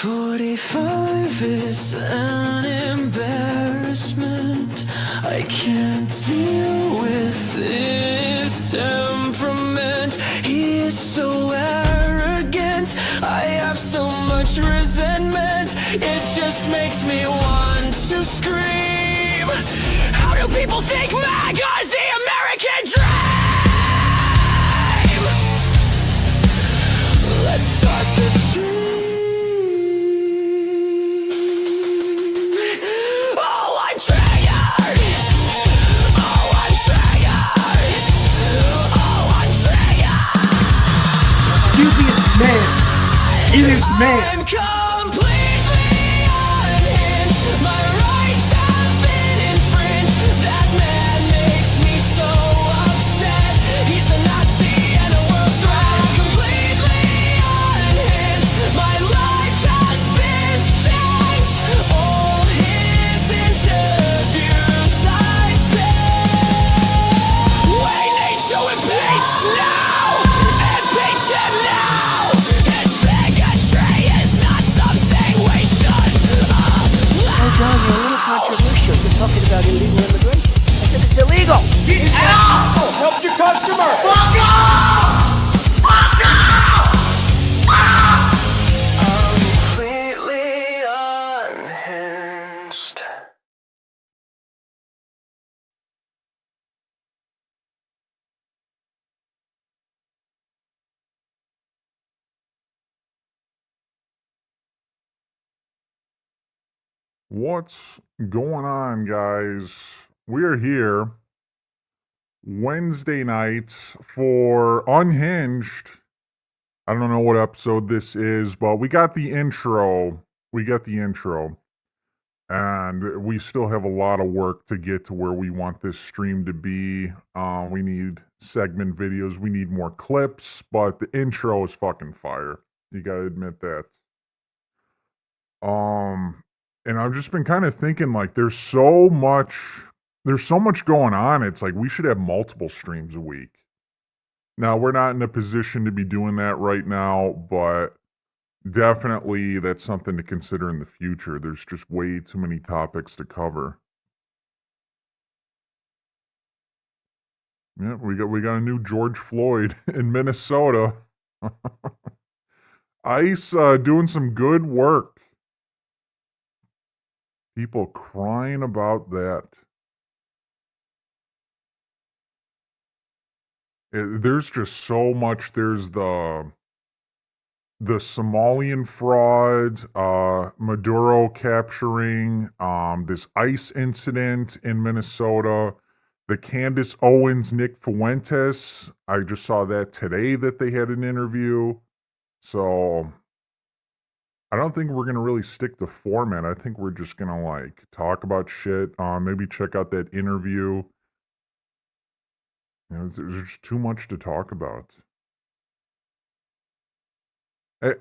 45 is an embarrassment. I can't deal with this temperament. He is so arrogant. I have so much resentment. It just makes me want to scream. How do people think MAGA is the American dream? Let's start this stream. It is man. I'm completely unhinged. My rights have been infringed. That man makes me so upset. He's a Nazi and a world threat. I'm completely unhinged. My life has been sent. All his interviews I've been. We need to impeach now. Impeach him now. John, you're a little controversial. You're talking about illegal immigration. I said it's illegal. Get out! Oh, help your customer. Fuck off! Fuck off! I'm completely unhinged. What's going on, guys? We're here Wednesday night for Unhinged. I don't know what episode this is, but we got the intro. And we still have a lot of work to get to where we want this stream to be. We need segment videos. We need more clips, but the intro is fucking fire. You gotta admit that. And I've just been kind of thinking, like, there's so much going on. It's like we should have multiple streams a week. Now, we're not in a position to be doing that right now, but definitely that's something to consider in the future. There's just way too many topics to cover. Yeah, we got a new George Floyd in Minnesota. ICE doing some good work. People crying about that. There's just so much. There's the Somalian fraud, Maduro capturing, this ICE incident in Minnesota, the Candace Owens, Nick Fuentes. I just saw that today that they had an interview. So I don't think we're going to really stick to format. I think we're just going to, like, talk about shit. Maybe check out that interview. You know, there's just too much to talk about.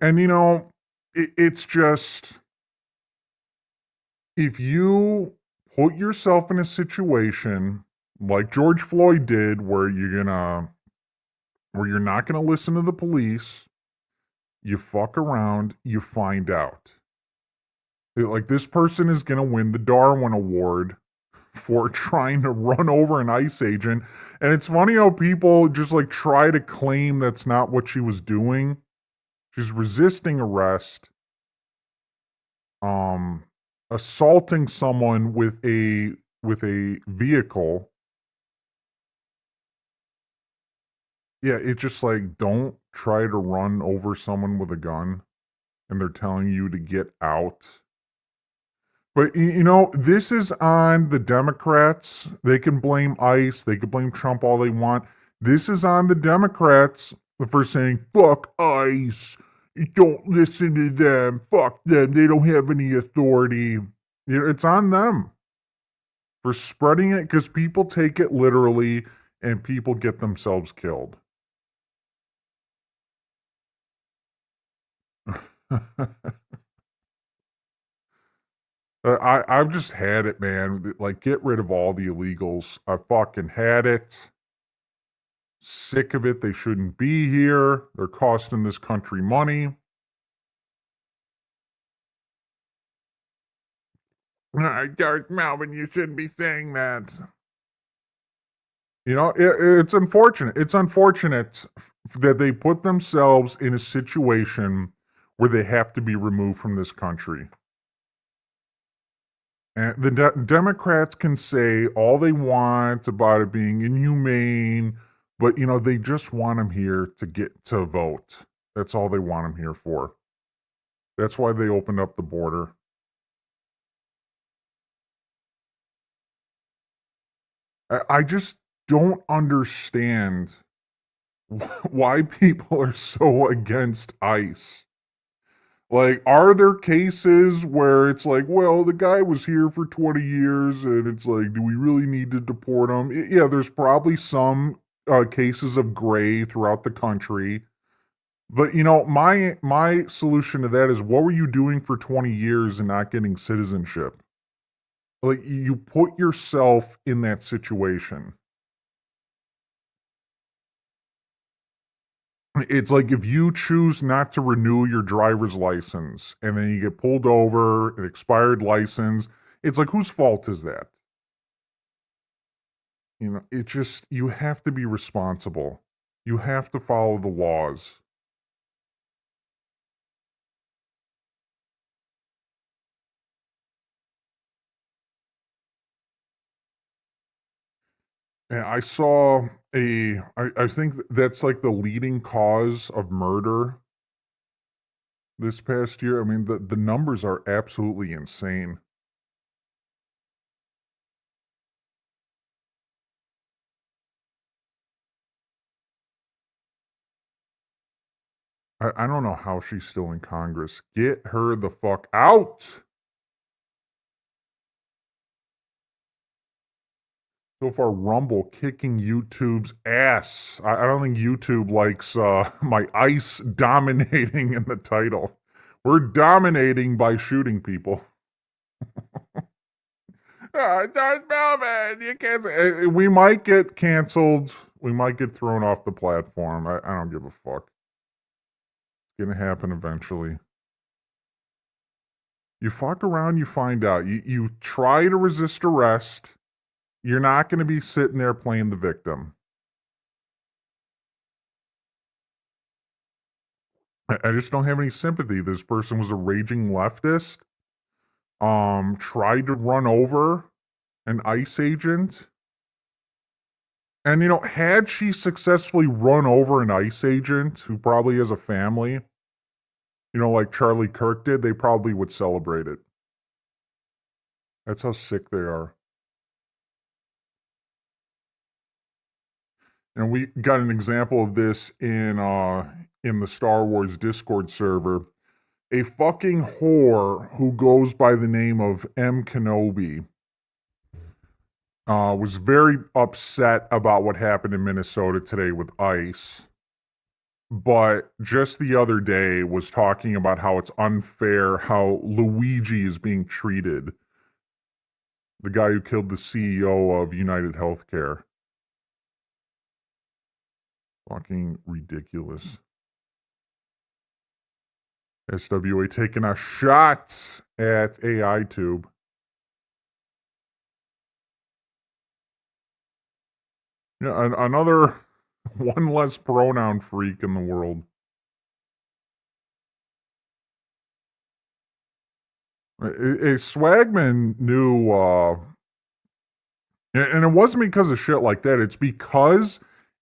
And you know, it's just, if you put yourself in a situation like George Floyd did, where you're not going to listen to the police, you fuck around, you find out. Like, this person is going to win the Darwin Award for trying to run over an ICE agent. And it's funny how people just, like, try to claim that's not what she was doing. She's resisting arrest, assaulting someone with a vehicle. Yeah, it's just like, don't try to run over someone with a gun, and they're telling you to get out. But, you know, this is on the Democrats. They can blame ICE. They can blame Trump all they want. This is on the Democrats for saying, fuck ICE. Don't listen to them. Fuck them. They don't have any authority. You know, it's on them for spreading it, because people take it literally and people get themselves killed. I've just had it, man. Like, get rid of all the illegals. I fucking had it. Sick of it. They shouldn't be here. They're costing this country money. Darth Melvin, you shouldn't be saying that. You know, it's unfortunate. It's unfortunate that they put themselves in a situation where they have to be removed from this country. And the Democrats can say all they want about it being inhumane, but you know they just want them here to get to vote. That's all they want them here for. That's why they opened up the border. I just don't understand why people are so against ICE. Like, are there cases where it's like, well, the guy was here for 20 years and it's like, do we really need to deport him? Yeah, there's probably some cases of gray throughout the country. But, you know, my solution to that is what were you doing for 20 years and not getting citizenship? Like, you put yourself in that situation. It's like if you choose not to renew your driver's license and then you get pulled over, an expired license, it's like whose fault is that? You know, it just you have to be responsible. You have to follow the laws. And I saw I think that's like the leading cause of murder this past year. I mean, the numbers are absolutely insane. I don't know how she's still in Congress. Get her the fuck out. So far, Rumble kicking YouTube's ass. I don't think YouTube likes my ICE dominating in the title. We're dominating by shooting people. Darth Melvin, you can't. We might get canceled. We might get thrown off the platform. I don't give a fuck. It's gonna happen eventually. You fuck around, you find out. You try to resist arrest. You're not going to be sitting there playing the victim. I just don't have any sympathy. This person was a raging leftist. Tried to run over an ICE agent. And, you know, had she successfully run over an ICE agent who probably has a family, you know, like Charlie Kirk did, they probably would celebrate it. That's how sick they are. And we got an example of this in the Star Wars Discord server. A fucking whore who goes by the name of M. Kenobi was very upset about what happened in Minnesota today with ICE. But just the other day was talking about how it's unfair how Luigi is being treated. The guy who killed the CEO of United Healthcare. Fucking ridiculous. SWA taking a shot at AI Tube. Yeah, another one less pronoun freak in the world. Swagman knew, and it wasn't because of shit like that.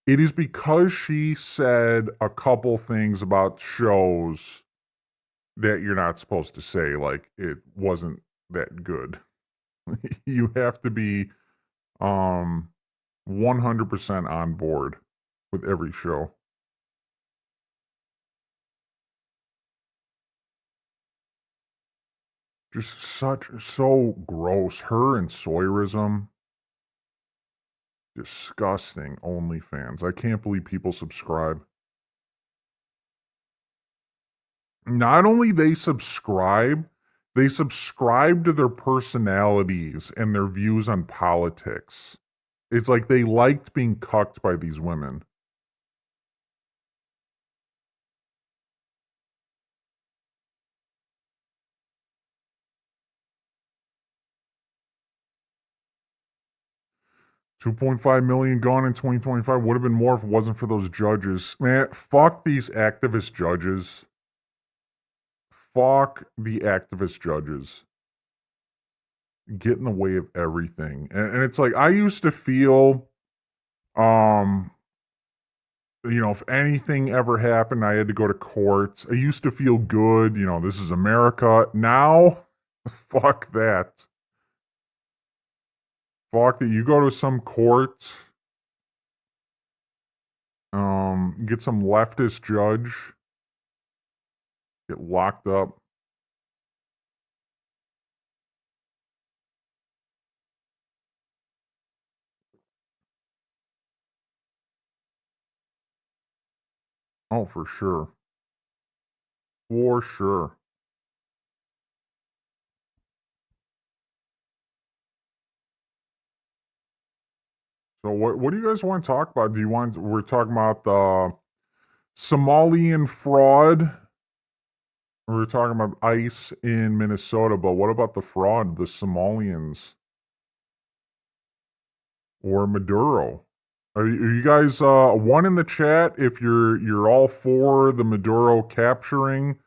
It is because she said a couple things about shows that you're not supposed to say. Like it wasn't that good. You have to be 100% on board with every show. Just so gross. Her and Sawyerism. Disgusting OnlyFans. I can't believe people subscribe. Not only they subscribe to their personalities and their views on politics. It's like they liked being cucked by these women. 2.5 million gone in 2025 would have been more if it wasn't for those judges. Man, fuck these activist judges. Fuck the activist judges. Get in the way of everything. And it's like, I used to feel, if anything ever happened, I had to go to court. I used to feel good. This is America. Now, fuck that. Fuck that. You go to some court, get some leftist judge, get locked up. Oh, for sure. For sure. So what do you guys want to talk about? We're talking about the Somalian fraud. We're talking about ICE in Minnesota, but what about the fraud, the Somalians? Or Maduro? Are you guys one in the chat if you're all for the Maduro capturing,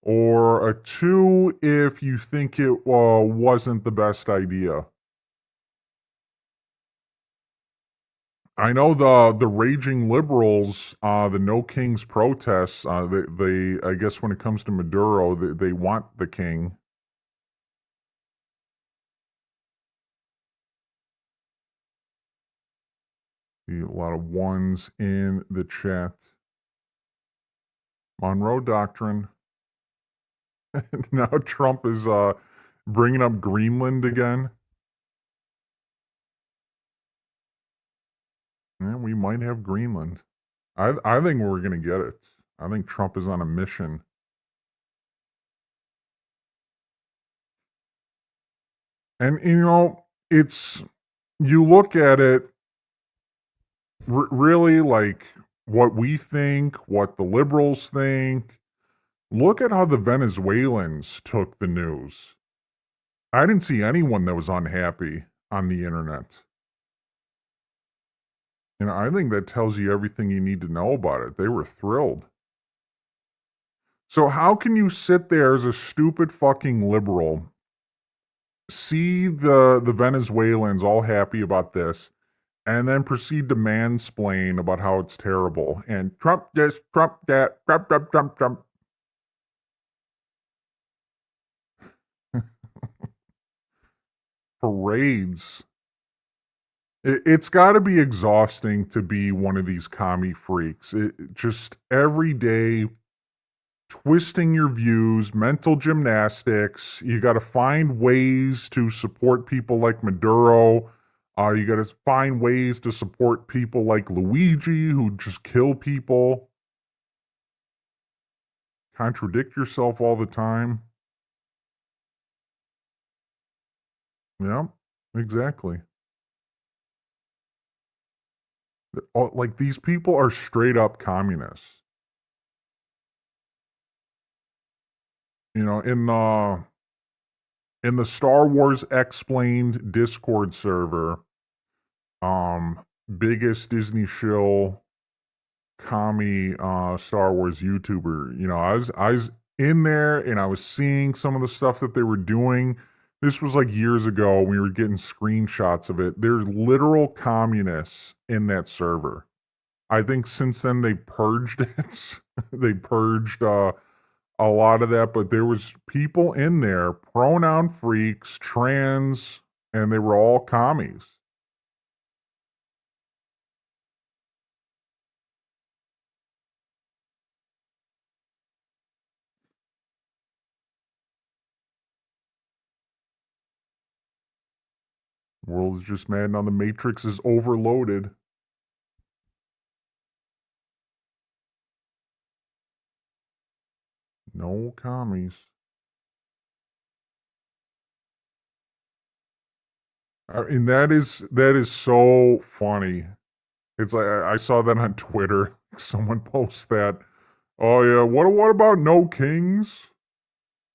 or a two if you think it wasn't the best idea? I know the raging liberals, the No Kings protests. They I guess when it comes to Maduro, they want the king. See a lot of ones in the chat. Monroe Doctrine. Now Trump is bringing up Greenland again. Yeah, we might have Greenland. I think we're going to get it. I think Trump is on a mission. And, you look at it, really like what we think, what the liberals think. Look at how the Venezuelans took the news. I didn't see anyone that was unhappy on the internet. I think that tells you everything you need to know about it. They were thrilled. So how can you sit there as a stupid fucking liberal, see the Venezuelans all happy about this, and then proceed to mansplain about how it's terrible, and Trump this, Trump that, Trump, Trump, Trump, Trump. Parades. It's got to be exhausting to be one of these commie freaks. Just every day twisting your views, mental gymnastics. You got to find ways to support people like Maduro. You got to find ways to support people like Luigi who just kill people. Contradict yourself all the time. Yeah, exactly. Like, these people are straight up communists. In the Star Wars Explained Discord server, biggest Disney shill commie Star Wars YouTuber. I was in there and I was seeing some of the stuff that they were doing. This was like years ago. We were getting screenshots of it. There's literal communists in that server. I think since then they purged it. They purged a lot of that, but there was people in there, pronoun freaks, trans, and they were all commies. World is just mad now the Matrix is overloaded. No commies. And that is so funny. It's like I saw that on Twitter. Someone posts that. Oh yeah, what about no kings?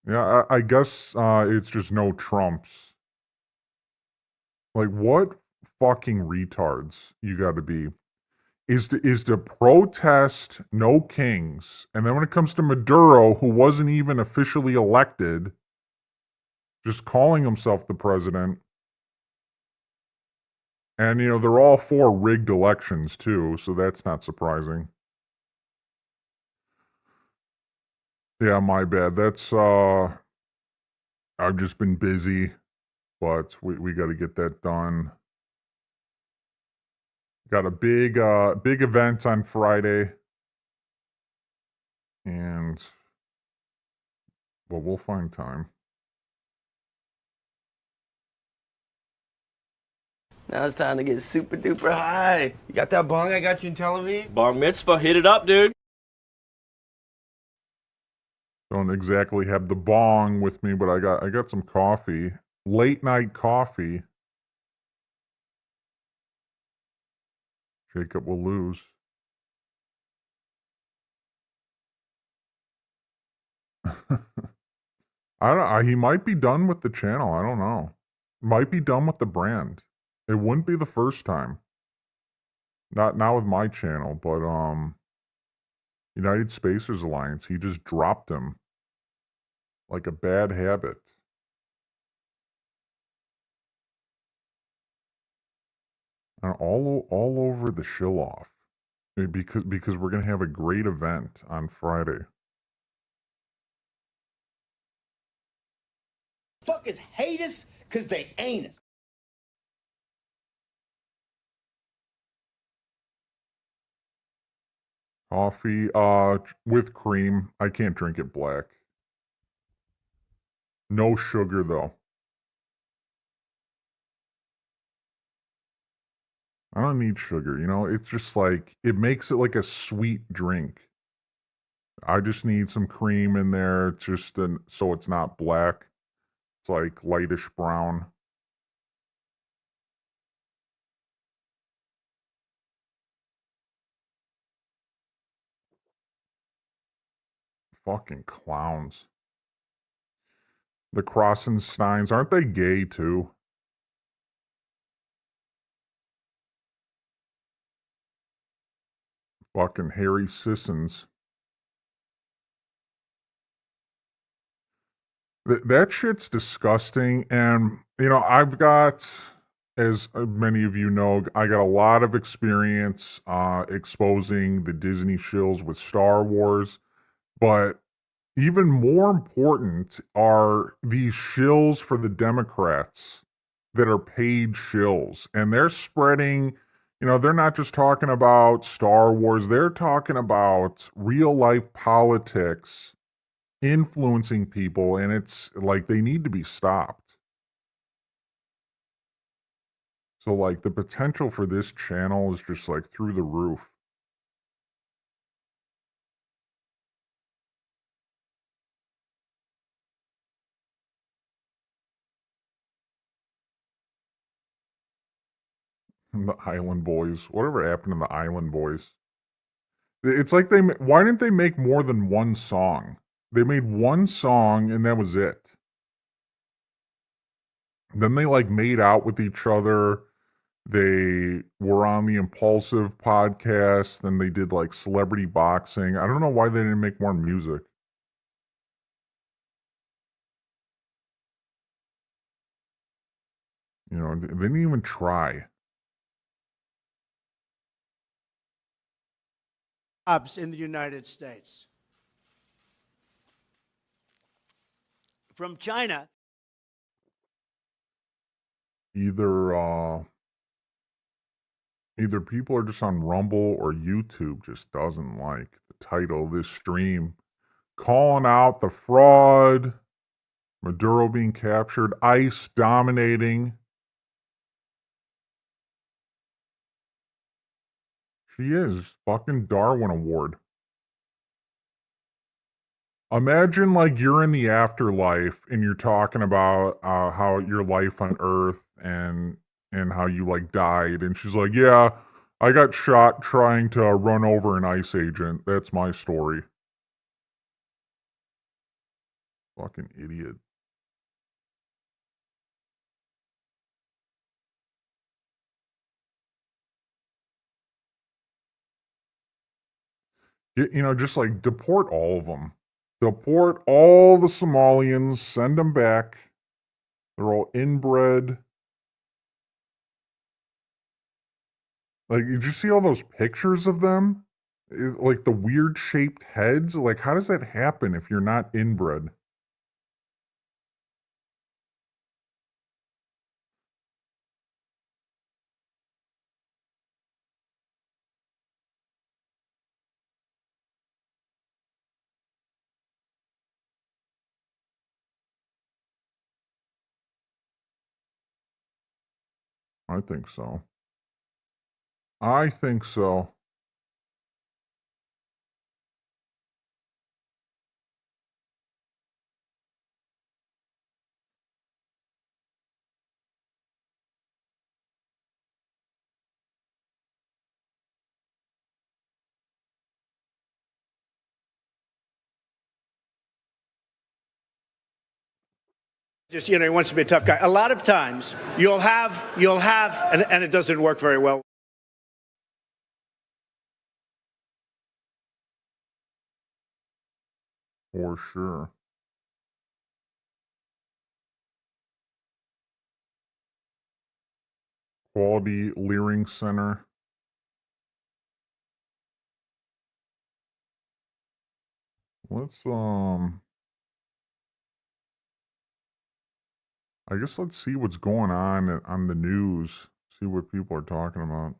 Yeah, I guess it's just no Trumps. Like, what fucking retards you got to be is to protest no kings, and then when it comes to Maduro, who wasn't even officially elected, just calling himself the president, and they're all for rigged elections too, so that's not surprising. Yeah, my bad. That's I've just been busy, but we got to get that done. Got a big event on Friday, and well, we'll find time. Now it's time to get super duper high. You got that bong I got you in Tel Aviv? Bar mitzvah, hit it up, dude. Don't exactly have the bong with me, but I got some coffee. Late night coffee. Jacob will lose. I don't. He might be done with the channel. I don't know. Might be done with the brand. It wouldn't be the first time. Not with my channel, but United Spacers Alliance. He just dropped him like a bad habit. All over the shill off. Because we're gonna have a great event on Friday. Fuckers hate us because they ain't us. Coffee, with cream. I can't drink it black. No sugar though. I don't need sugar, it's just like, it makes it like a sweet drink. I just need some cream in there, so it's not black. It's like lightish brown. Fucking clowns. The Crossensteins, aren't they gay too? Fucking Harry Sissons. That shit's disgusting. And, I've got, as many of you know, I got a lot of experience exposing the Disney shills with Star Wars. But even more important are these shills for the Democrats that are paid shills. And they're spreading, they're not just talking about Star Wars, they're talking about real life politics influencing people, and it's like they need to be stopped. So like the potential for this channel is just like through the roof. The Island Boys. Whatever happened to the Island Boys? It's like why didn't they make more than one song? They made one song and that was it. Then they like made out with each other. They were on the Impulsive podcast. Then they did like celebrity boxing. I don't know why they didn't make more music. They didn't even try. Jobs in the United States. From China. Either people are just on Rumble or YouTube just doesn't like the title of this stream. Calling out the fraud, Maduro being captured, ICE dominating. She is. Fucking Darwin Award. Imagine like you're in the afterlife and you're talking about how your life on Earth and how you like died, and she's like, yeah, I got shot trying to run over an ICE agent. That's my story. Fucking idiot. You know, just like deport all of them. Deport all the Somalians, send them back. They're all inbred. Like, did you see all those pictures of them? Like the weird shaped heads? Like, how does that happen if you're not inbred? I think so. I think so. Just, he wants to be a tough guy. A lot of times you'll have, and it doesn't work very well. For sure. Quality Leering Center. Let's, I guess let's see what's going on the news. See what people are talking about.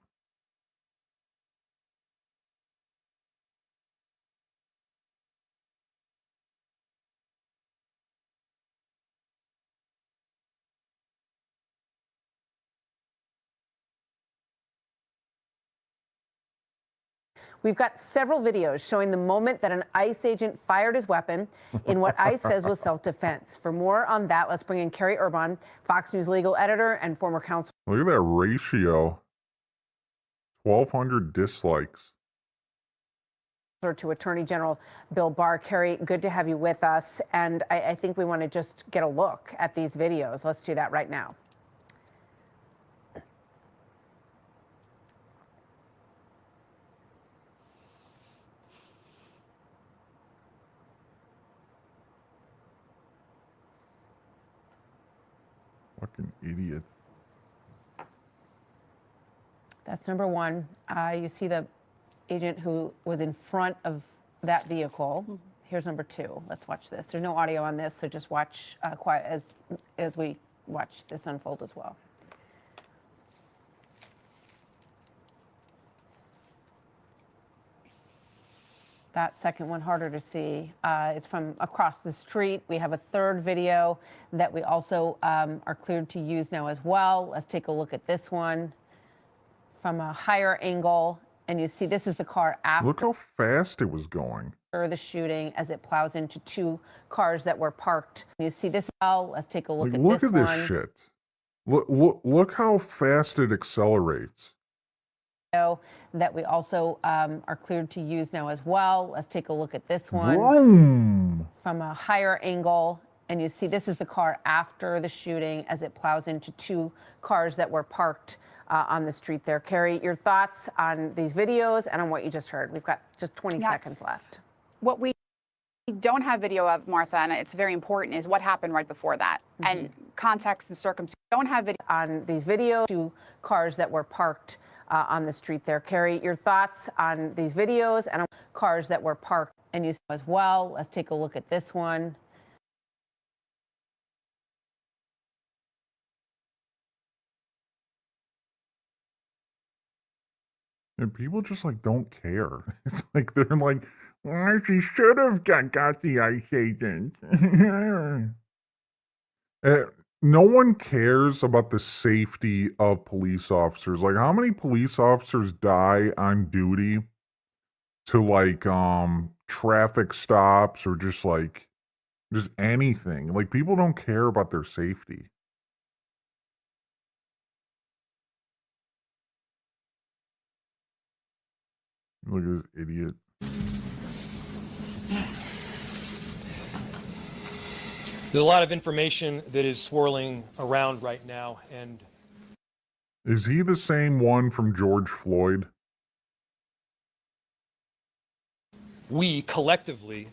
We've got several videos showing the moment that an ICE agent fired his weapon in what ICE says was self-defense. For more on that, let's bring in Carrie Urban, Fox News legal editor and former counselor. Look at that ratio. 1,200 dislikes. To Attorney General Bill Barr. Carrie, good to have you with us. And I think we want to just get a look at these videos. Let's do that right now. Fucking idiot. That's number one. You see the agent who was in front of that vehicle. Here's number two. Let's watch this. There's no audio on this, so just watch quiet as we watch this unfold as well. That second one harder to see. It's from across the street. We have a third video that we also are cleared to use now as well. Let's take a look at this one from a higher angle. And you see this is the car after. Look how fast it was going. The shooting as it plows into two cars that were parked. You see this well. Let's take a look at look this at one. this shit. Look how fast it accelerates. That we also are cleared to use now as well. Let's take a look at this one Vroom. from a higher angle. And you see this is the car after the shooting as it plows into two cars that were parked on the street there. Carrie, your thoughts on these videos and on what you just heard? We've got just 20 seconds left. What we don't have video of, Martha, and it's very important, is what happened right before that. And context and circumstances. Don't have video on these videos, two cars that were parked on the street there. Carrie, your thoughts on these videos and on cars that were parked and you as well. Let's take a look at this one. And people just like don't care. It's like they're like, well, she should have got the ICE agent. No one cares about the safety of police officers. Like, how many police officers die on duty to like traffic stops or just anything? Like, people don't care about their safety. Look at this idiot. There's a lot of information that is swirling around right now, and is he the same one from George Floyd? We collectively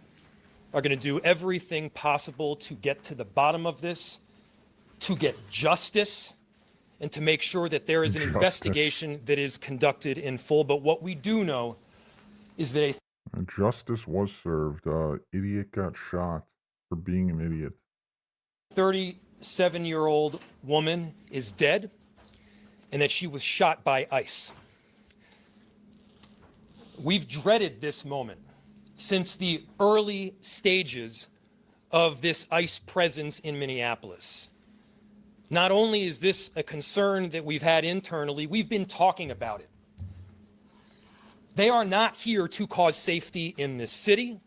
are going to do everything possible to get to the bottom of this, to get justice, and to make sure that there is an investigation that is conducted in full. But what we do know is that Justice was served. Idiot got shot for being an idiot. 37-year-old woman is dead and that she was shot by ICE. We've dreaded this moment since the early stages of this ICE presence in Minneapolis. Not only is this a concern that we've had internally, we've been talking about it. They are not here to cause safety in this city.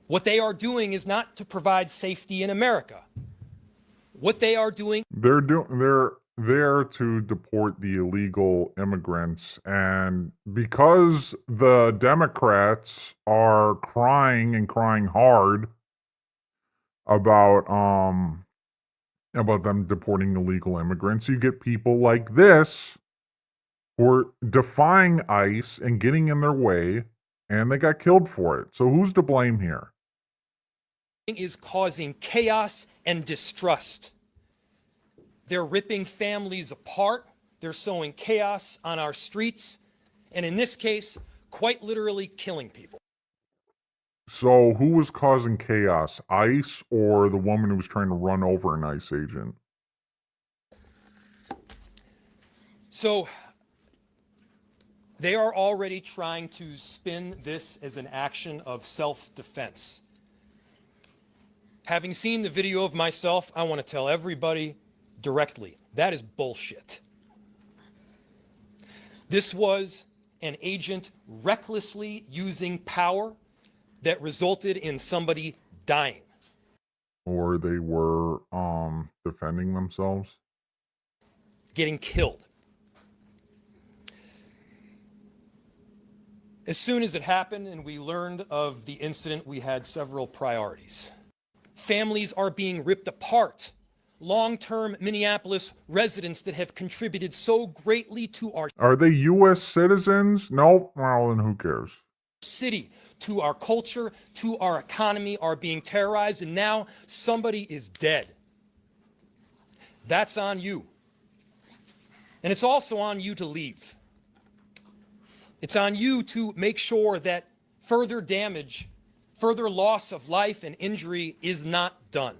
What they are doing is not to provide safety in America. What they are doing, They're there to deport the illegal immigrants, and because the Democrats are crying and crying hard about them deporting illegal immigrants, you get people like this who are defying ICE and getting in their way, and they got killed for it. So who's to blame here? is causing chaos and distrust. They're ripping families apart. They're sowing chaos on our streets. And in this case, quite literally killing people. So who was causing chaos? ICE or the woman who was trying to run over an ICE agent? So they are already trying to spin this as an action of self-defense. Having seen the video of myself, I want to tell everybody directly, that is bullshit. This was an agent recklessly using power that resulted in somebody dying. Or they were defending themselves? Getting killed. As soon as it happened and we learned of the incident, we had several priorities. Families are being ripped apart. Long-term Minneapolis residents that have contributed so greatly to our Are they U.S. citizens? No? Well, then who cares? city, to our culture, to our economy are being terrorized, and now somebody is dead. That's on you. And it's also on you to leave. It's on you to make sure that further damage, further loss of life and injury is not done.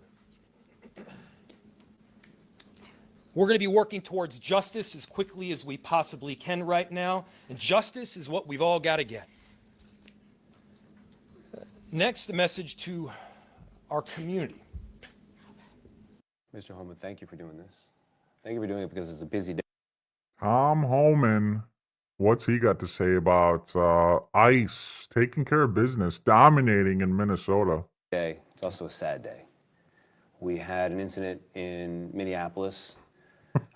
We're going to be working towards justice as quickly as we possibly can right now, and justice is what we've all got to get. Next, a message to our community. Mr. Holman, thank you for doing this. Thank you for doing it because it's a busy day. Tom Homan, what's he got to say about ICE taking care of business, dominating in Minnesota? It's also a sad day. We had an incident in Minneapolis.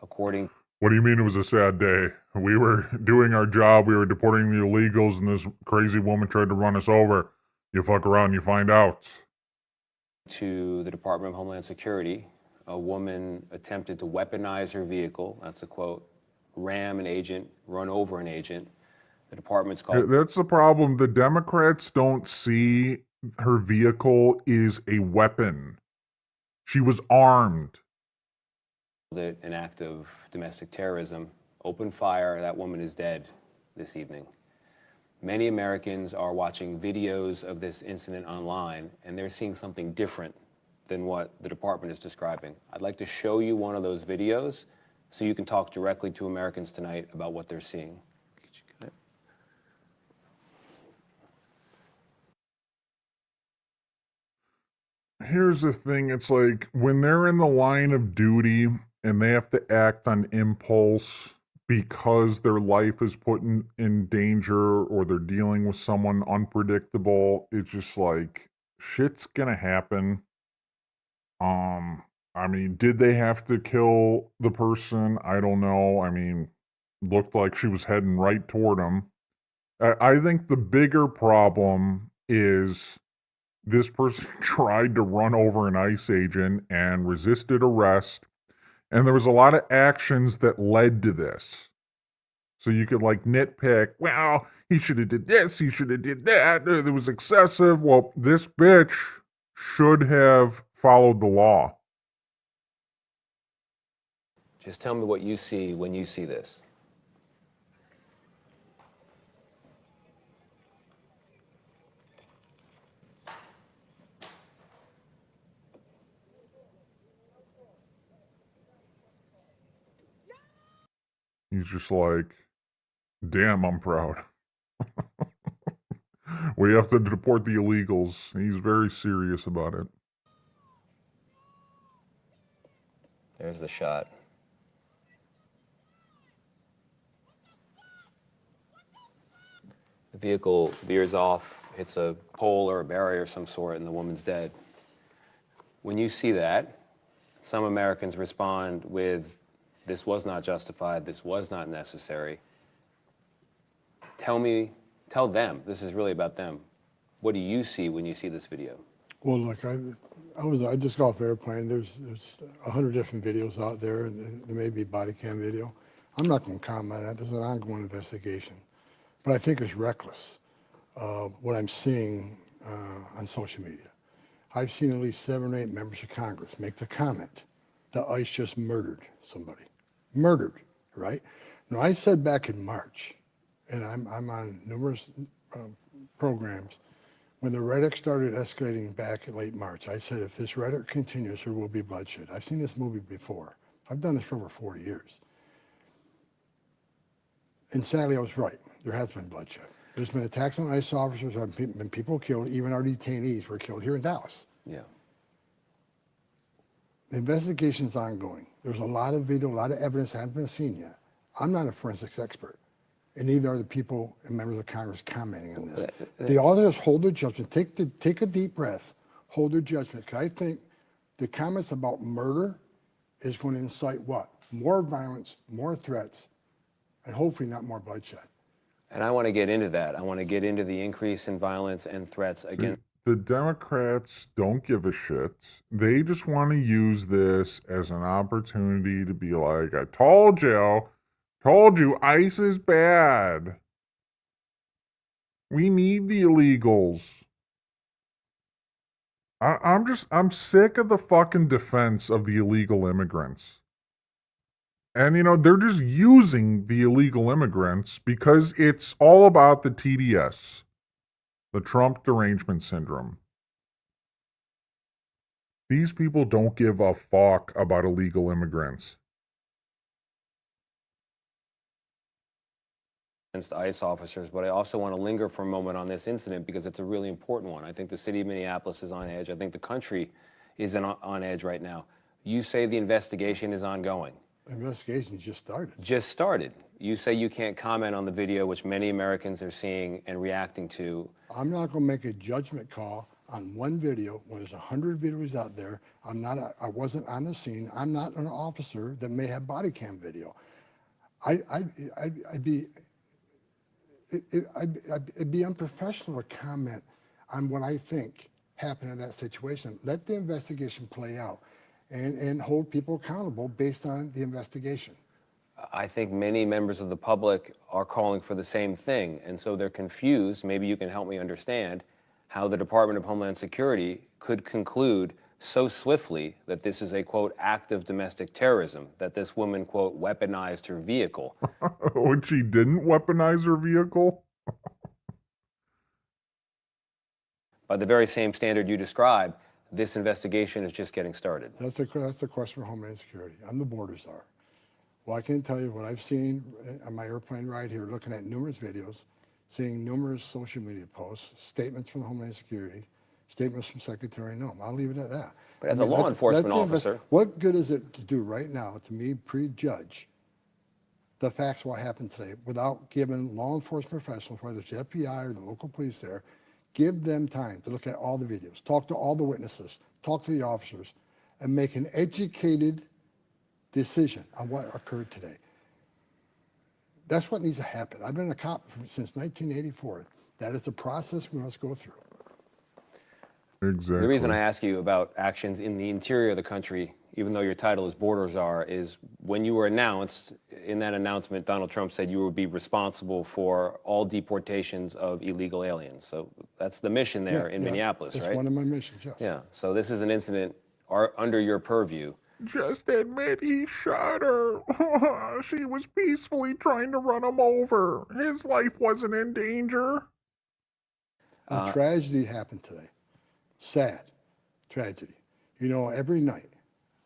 According What do you mean it was a sad day? We were doing our job, we were deporting the illegals, and this crazy woman tried to run us over. You fuck around, you find out. to the Department of Homeland Security, a woman attempted to weaponize her vehicle. That's a quote. Ram an agent, run over an agent. The department's called. That's the problem. The Democrats don't see her vehicle is a weapon. She was armed. It an act of domestic terrorism. Open fire. That woman is dead this evening. Many Americans are watching videos of this incident online, and they're seeing something different than what the department is describing. I'd like to show you one of those videos so you can talk directly to Americans tonight about what they're seeing. Here's the thing. It's like when they're in the line of duty and they have to act on impulse because their life is put in danger or they're dealing with someone unpredictable, it's just like shit's gonna happen. I mean, did they have to kill the person? I don't know. I mean, looked like she was heading right toward him. I think the bigger problem is this person tried to run over an ICE agent and resisted arrest. And there was a lot of actions that led to this. So you could like nitpick, well, he should have did this, he should have did that, it was excessive. Well, this bitch should have followed the law. Just tell me what you see when you see this. He's just like, damn, I'm proud. We have to deport the illegals. He's very serious about it. There's the shot. The vehicle veers off, hits a pole or a barrier of some sort, and the woman's dead. When you see that, some Americans respond with, this was not justified, this was not necessary. Tell them, this is really about them. What do you see when you see this video? Well, look, I just got off airplane. There's 100 different videos out there, and there may be body cam video. I'm not going to comment on that. This is an ongoing investigation. But I think it's reckless, what I'm seeing on social media. I've seen at least 7 or 8 members of Congress make the comment that ICE just murdered somebody. Murdered, right? Now, I said back in March, and I'm on numerous programs, when the rhetoric started escalating back in late March, I said, if this rhetoric continues, there will be bloodshed. I've seen this movie before. I've done this for over 40 years. And sadly, I was right. There has been bloodshed. There's been attacks on ICE officers, there have been people killed, even our detainees were killed here in Dallas. Yeah. The investigation's ongoing. There's a lot of video, a lot of evidence that hasn't been seen yet. I'm not a forensics expert, and neither are the people and members of Congress commenting on this. They all just hold their judgment. Take a deep breath, hold their judgment, because I think the comments about murder is going to incite what? More violence, more threats, and hopefully not more bloodshed. And I want to get into that. I want to get into the increase in violence and threats against. The Democrats don't give a shit. They just want to use this as an opportunity to be like, I told you, ICE is bad. We need the illegals. I'm sick of the fucking defense of the illegal immigrants. And, they're just using the illegal immigrants because it's all about the TDS, the Trump derangement syndrome. These people don't give a fuck about illegal immigrants. Against ICE officers, but I also want to linger for a moment on this incident because it's a really important one. I think the city of Minneapolis is on edge. I think the country is on edge right now. You say the investigation is ongoing. The investigation just started. Just started. You say you can't comment on the video, which many Americans are seeing and reacting to. I'm not going to make a judgment call on one video when there's 100 videos out there. I wasn't on the scene. I'm not an officer that may have body cam video. It'd be unprofessional to comment on what I think happened in that situation. Let the investigation play out and hold people accountable based on the investigation. I think many members of the public are calling for the same thing, and so they're confused. Maybe you can help me understand how the Department of Homeland Security could conclude so swiftly that this is a, quote, act of domestic terrorism, that this woman, quote, weaponized her vehicle. When she didn't weaponize her vehicle? By the very same standard you described, this investigation is just getting started. That's the question for Homeland Security. I'm the border czar. Well, I can tell you what I've seen on my airplane ride here, looking at numerous videos, seeing numerous social media posts, statements from Homeland Security, statements from Secretary Noem. I'll leave it at that. But as a law enforcement officer, what good is it to do right now to me prejudge the facts of what happened today without giving law enforcement professionals, whether it's the FBI or the local police there, give them time to look at all the videos, talk to all the witnesses, talk to the officers, and make an educated decision on what occurred today. That's what needs to happen. I've been a cop since 1984. That is the process we must go through. Exactly. The reason I ask you about actions in the interior of the country even though your title is border czar, is when you were announced, in that announcement, Donald Trump said you would be responsible for all deportations of illegal aliens. So that's the mission there in Minneapolis, That's right? one of my missions, yes. Yeah. So this is an incident under your purview. Just admit he shot her. She was peacefully trying to run him over. His life wasn't in danger. A tragedy happened today. Sad tragedy. You know, every night.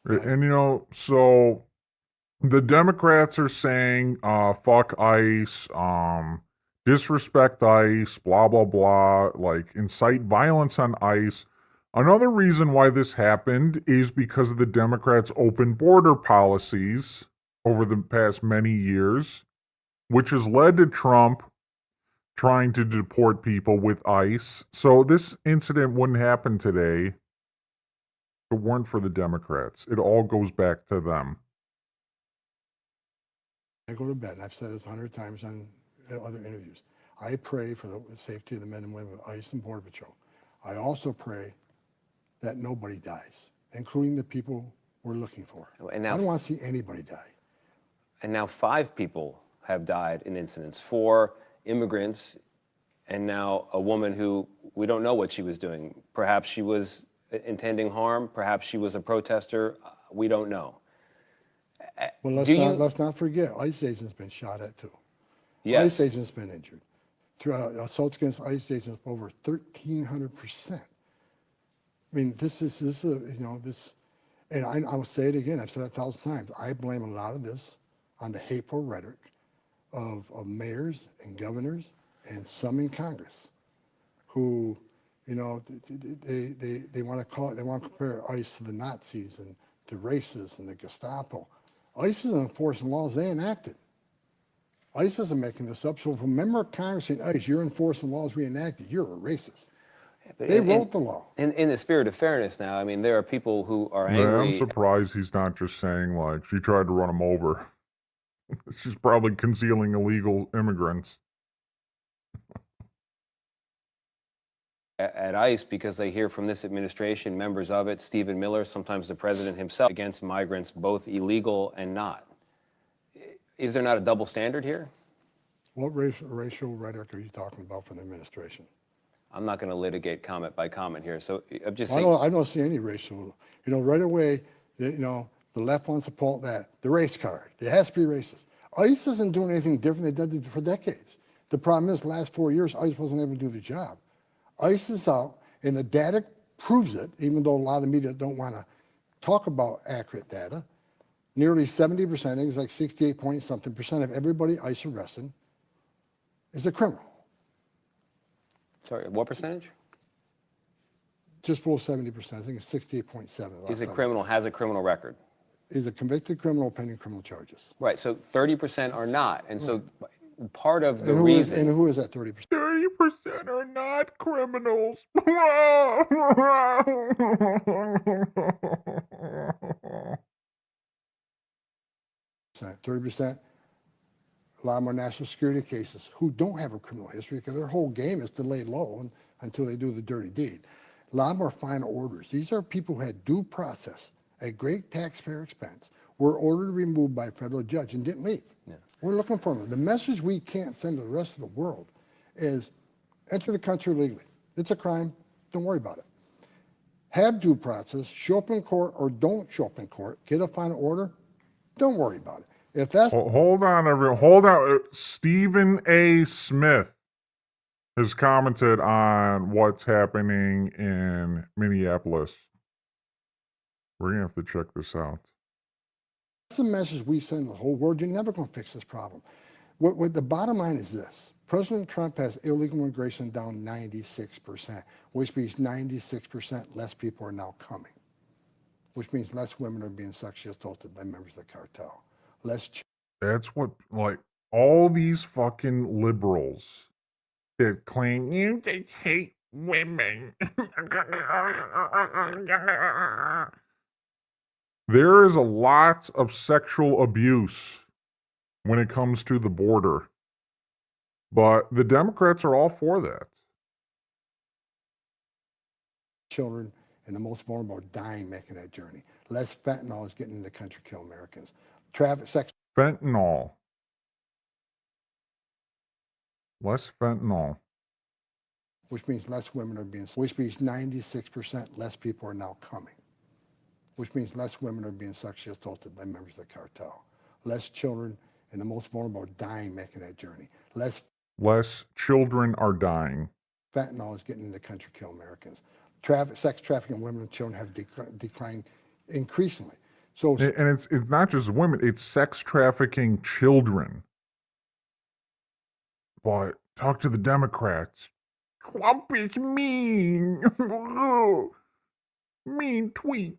And, you know, so the Democrats are saying, fuck ICE, disrespect ICE, blah, blah, blah, like incite violence on ICE. Another reason why this happened is because of the Democrats' open border policies over the past many years, which has led to Trump trying to deport people with ICE. So this incident wouldn't happen today if it weren't for the Democrats. It all goes back to them. I go to bed, and I've said this 100 times on other interviews. I pray for the safety of the men and women of ICE and Border Patrol. I also pray that nobody dies, including the people we're looking for. And now, I don't want to see anybody die. And now 5 people have died in incidents, 4 immigrants, and now a woman who we don't know what she was doing. Perhaps she was intending harm, perhaps she was a protester, we don't know. Well, let's not forget, ICE agents been shot at too. Yes. ICE agents been injured. Throughout assaults against ICE agents over 1,300%. I mean, this is you know, this, and I will say it again, I've said it 1,000 times. I blame a lot of this on the hateful rhetoric of mayors and governors and some in Congress who, you know, they want to call it, they want to compare ICE to the Nazis and the racists and the Gestapo. ICE isn't enforcing laws they enacted. ICE isn't making this up. So if a member of Congress saying, ICE, you're enforcing laws we enacted, you're a racist. They wrote the law. In the spirit of fairness now, I mean, there are people who are Yeah, angry. I'm surprised he's not just saying, like, she tried to run him over. She's probably concealing illegal immigrants. At ICE because they hear from this administration, members of it, Stephen Miller, sometimes the president himself, against migrants, both illegal and not. Is there not a double standard here? What racial rhetoric are you talking about from the administration? I'm not going to litigate comment by comment here. So I'm just I saying. I don't see any racial, you know, right away, you know, the left wants to pull that, the race card. It has to be racist. ICE isn't doing anything different. They did it for decades. The problem is, last 4 years, ICE wasn't able to do the job. ICE is out, and the data proves it, even though a lot of the media don't want to talk about accurate data. Nearly 70%, I think it's like 68 point something percent of everybody ICE arrested is a criminal. Sorry, what percentage? Just below 70%, I think it's 68.7. Is a criminal, has a criminal record. Is a convicted criminal pending criminal charges. Right, so 30% are not. And so part of the And reason. who is that 30%? 30% are not criminals. 30%, a lot more national security cases who don't have a criminal history because their whole game is to lay low until they do the dirty deed. A lot more final orders. These are people who had due process at great taxpayer expense, were ordered removed by a federal judge and didn't leave. Yeah. We're looking for them. The message we can't send to the rest of the world is enter the country legally. It's a crime. Don't worry about it. Have due process, show up in court or don't show up in court, get a final order, don't worry about it. If that's hold on, everyone. Hold on. Stephen A. Smith has commented on what's happening in Minneapolis. We're going to have to check this out. the message we send to the whole world. You're never going to fix this problem. What the bottom line is this. President Trump has illegal immigration down 96%, which means 96% less people are now coming, which means less women are being sexually assaulted by members of the cartel. That's what, like, all these fucking liberals that claim you just hate women. There is a lot of sexual abuse when it comes to the border. But the Democrats are all for that. Children and the most vulnerable are dying making that journey. Less fentanyl is getting in the country, kill Americans. Sex. Fentanyl. Less fentanyl. Which means less women are being, which means 96% less people are now coming, which means less women are being sexually assaulted by members of the cartel. Less children and the most vulnerable are dying making that journey. Less children are dying. Fentanyl is getting in the country, kill Americans. Sex trafficking women and children have declined increasingly. So, and it's not just women, it's sex trafficking children. But talk to the Democrats. Trump is mean. Mean tweets.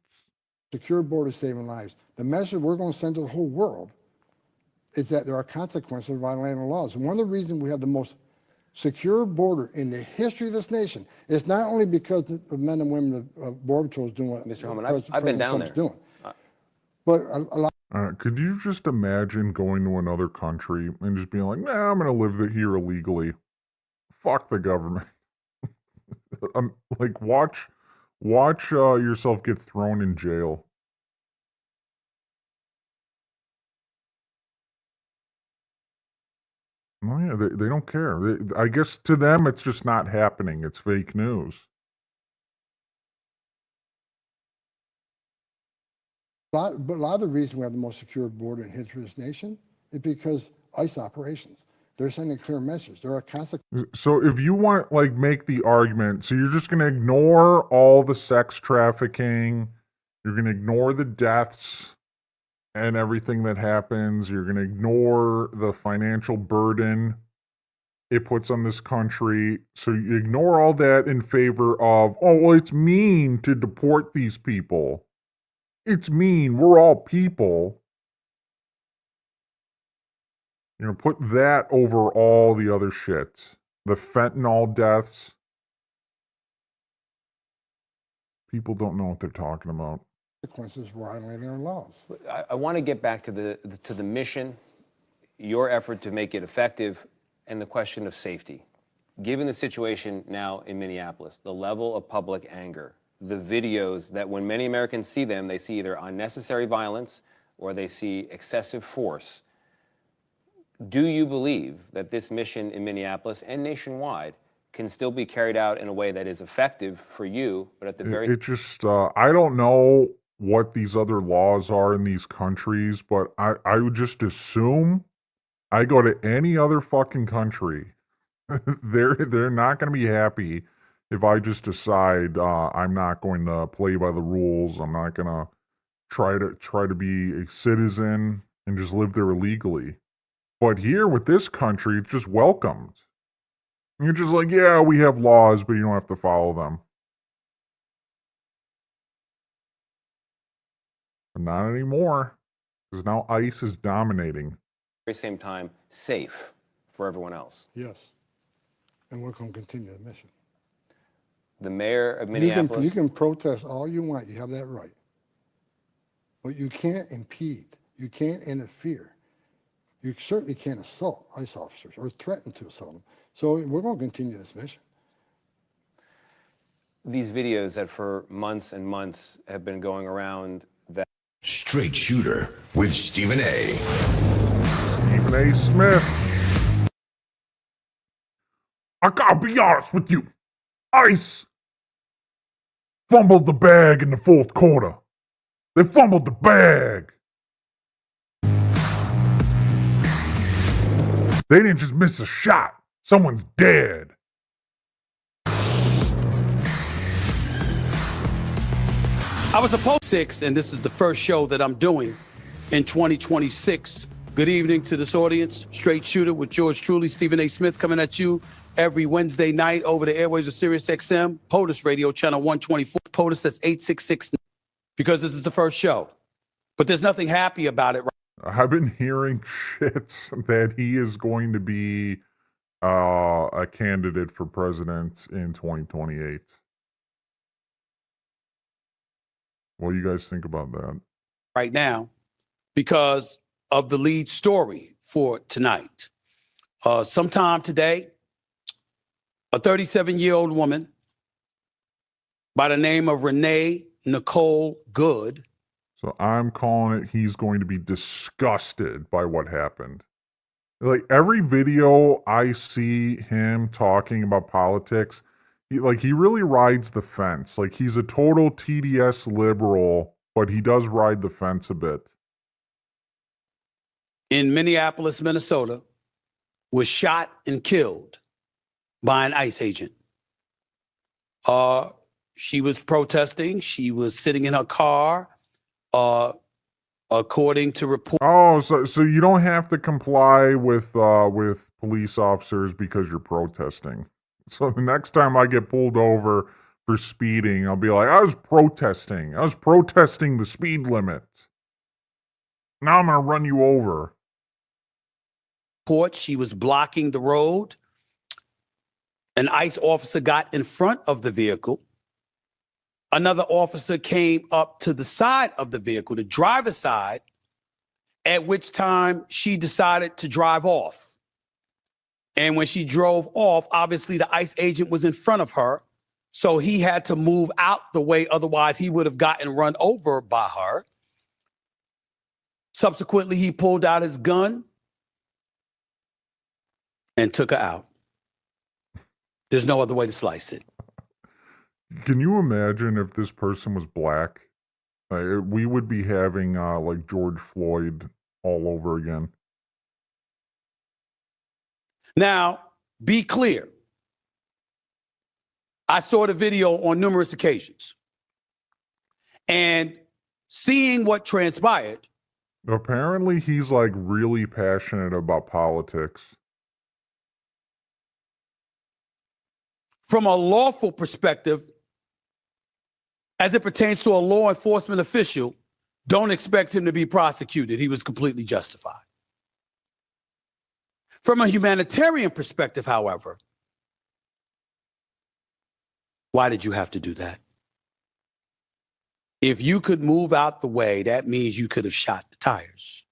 Secure borders saving lives. The message we're going to send to the whole world is that there are consequences of violating the laws. And one of the reasons we have the most secure border in the history of this nation is not only because the men and women of Border Patrol is doing what Mr. Holman, I've been down there. Doing. But a lot. Could you just imagine going to another country and just being like, nah, I'm going to live here illegally. Fuck the government. Like, watch yourself get thrown in jail. Oh yeah, they don't care. I guess to them it's just not happening. It's fake news. But a lot of the reason we have the most secure border in history of this nation is because ICE operations. They're sending a clear message. There are consequences. So if you want, like, make the argument, so you're just going to ignore all the sex trafficking, you're going to ignore the deaths and everything that happens, you're going to ignore the financial burden it puts on this country, so you ignore all that in favor of, oh, well, it's mean to deport these people. It's mean. We're all people. You know, put that over all the other shit. The fentanyl deaths. People don't know what they're talking about. Consequences violating our laws. I want to get back to the mission, your effort to make it effective, and the question of safety. Given the situation now in Minneapolis, the level of public anger, the videos that when many Americans see them, they see either unnecessary violence or they see excessive force. Do you believe that this mission in Minneapolis and nationwide can still be carried out in a way that is effective for you, but at the very... It just, I don't know what these other laws are in these countries, but I would just assume I go to any other fucking country, they're not going to be happy if I just decide I'm not going to play by the rules. I'm not going to try to be a citizen and just live there illegally. But here with this country, it's just welcomed. You're just like, yeah, we have laws, but you don't have to follow them. But not anymore, because now ICE is dominating. At the same time, safe for everyone else. Yes. And we're going to continue the mission. The mayor of Minneapolis... You can protest all you want. You have that right. But you can't impede. You can't interfere. You certainly can't assault ICE officers or threaten to assault them. So we're going to continue this mission. These videos that for months and months have been going around that... Straight Shooter with Stephen A. Stephen A. Smith. I gotta be honest with you. ICE fumbled the bag in the fourth quarter. They fumbled the bag. They didn't just miss a shot. Someone's dead. I was supposed to 6, and this is the first show that I'm doing in 2026. Good evening to this audience. Straight Shooter with George Truly, Stephen A. Smith coming at you every Wednesday night over the airwaves of Sirius XM, POTUS Radio, channel 124. POTUS, that's 866, because this is the first show. But there's nothing happy about it. I've been hearing shits that he is going to be a candidate for president in 2028. What do you guys think about that? Right now, because of the lead story for tonight. Sometime today, a 37-year-old woman by the name of Renee Nicole Good. So I'm calling it he's going to be disgusted by what happened. Like every video I see him talking about politics, he really rides the fence. Like he's a total TDS liberal, but he does ride the fence a bit. In Minneapolis, Minnesota, was shot and killed by an ICE agent. She was protesting. She was sitting in her car. According to report. Oh, so you don't have to comply with police officers because you're protesting. So the next time I get pulled over for speeding, I'll be like, I was protesting the speed limit. Now I'm gonna run you over. She was blocking the road. An ICE officer got in front of the vehicle. Another officer came up to the side of the vehicle, the driver's side, at which time she decided to drive off. And when she drove off, obviously the ICE agent was in front of her, so he had to move out the way, otherwise he would have gotten run over by her. Subsequently, he pulled out his gun and took her out. There's no other way to slice it. Can you imagine if this person was black? We would be having like George Floyd all over again. Now, be clear. I saw the video on numerous occasions. And seeing what transpired. Apparently, he's like really passionate about politics. From a lawful perspective, as it pertains to a law enforcement official, don't expect him to be prosecuted. He was completely justified. From a humanitarian perspective, however, why did you have to do that? If you could move out the way, that means you could have shot the tires.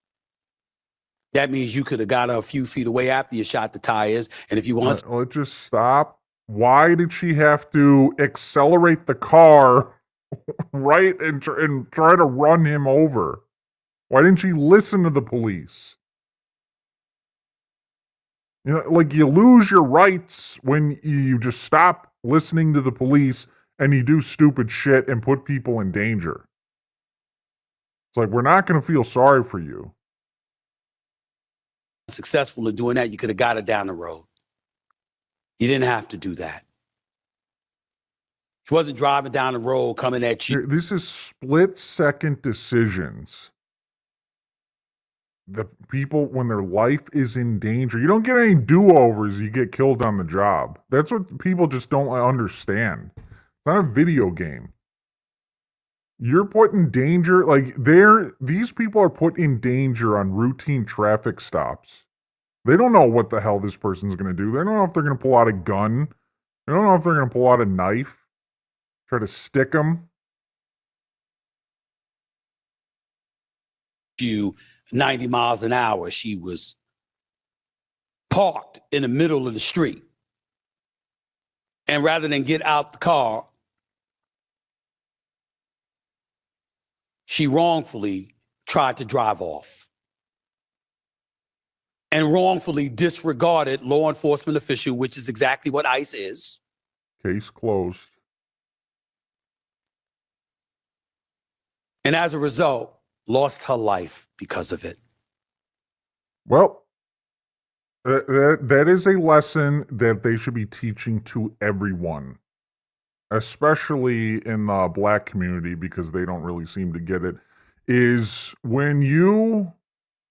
That means you could have got a few feet away after you shot the tires. And if you want... Let's just stop. Why did she have to accelerate the car right and try to run him over? Why didn't she listen to the police? You know, like you lose your rights when you just stop listening to the police and you do stupid shit and put people in danger. It's like, we're not going to feel sorry for you. Successful in doing that, you could have got her down the road. You didn't have to do that. She wasn't driving down the road coming at you. This is split-second decisions. The people, when their life is in danger, you don't get any do-overs, you get killed on the job. That's what people just don't understand. It's not a video game. You're put in danger, like these people are put in danger on routine traffic stops. They don't know what the hell this person's going to do. They don't know if they're going to pull out a gun. They don't know if they're going to pull out a knife, try to stick them. You 90 miles an hour. She was parked in the middle of the street. And rather than get out the car, she wrongfully tried to drive off and wrongfully disregarded law enforcement official, which is exactly what ICE is. Case closed. And as a result, lost her life because of it. Well, that is a lesson that they should be teaching to everyone, especially in the black community, because they don't really seem to get it, is when you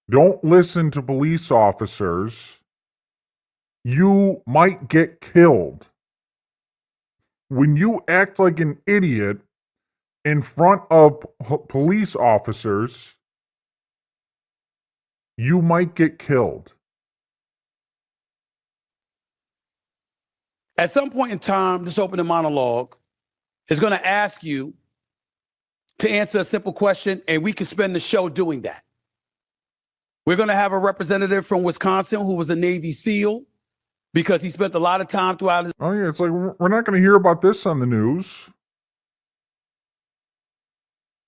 don't listen to police officers, you might get killed. When you act like an idiot in front of police officers, you might get killed. At some point in time, this opening monologue is going to ask you to answer a simple question, and we can spend the show doing that. We're going to have a representative from Wisconsin who was a Navy SEAL because he spent a lot of time throughout his... Oh, yeah, it's like, we're not going to hear about this on the news.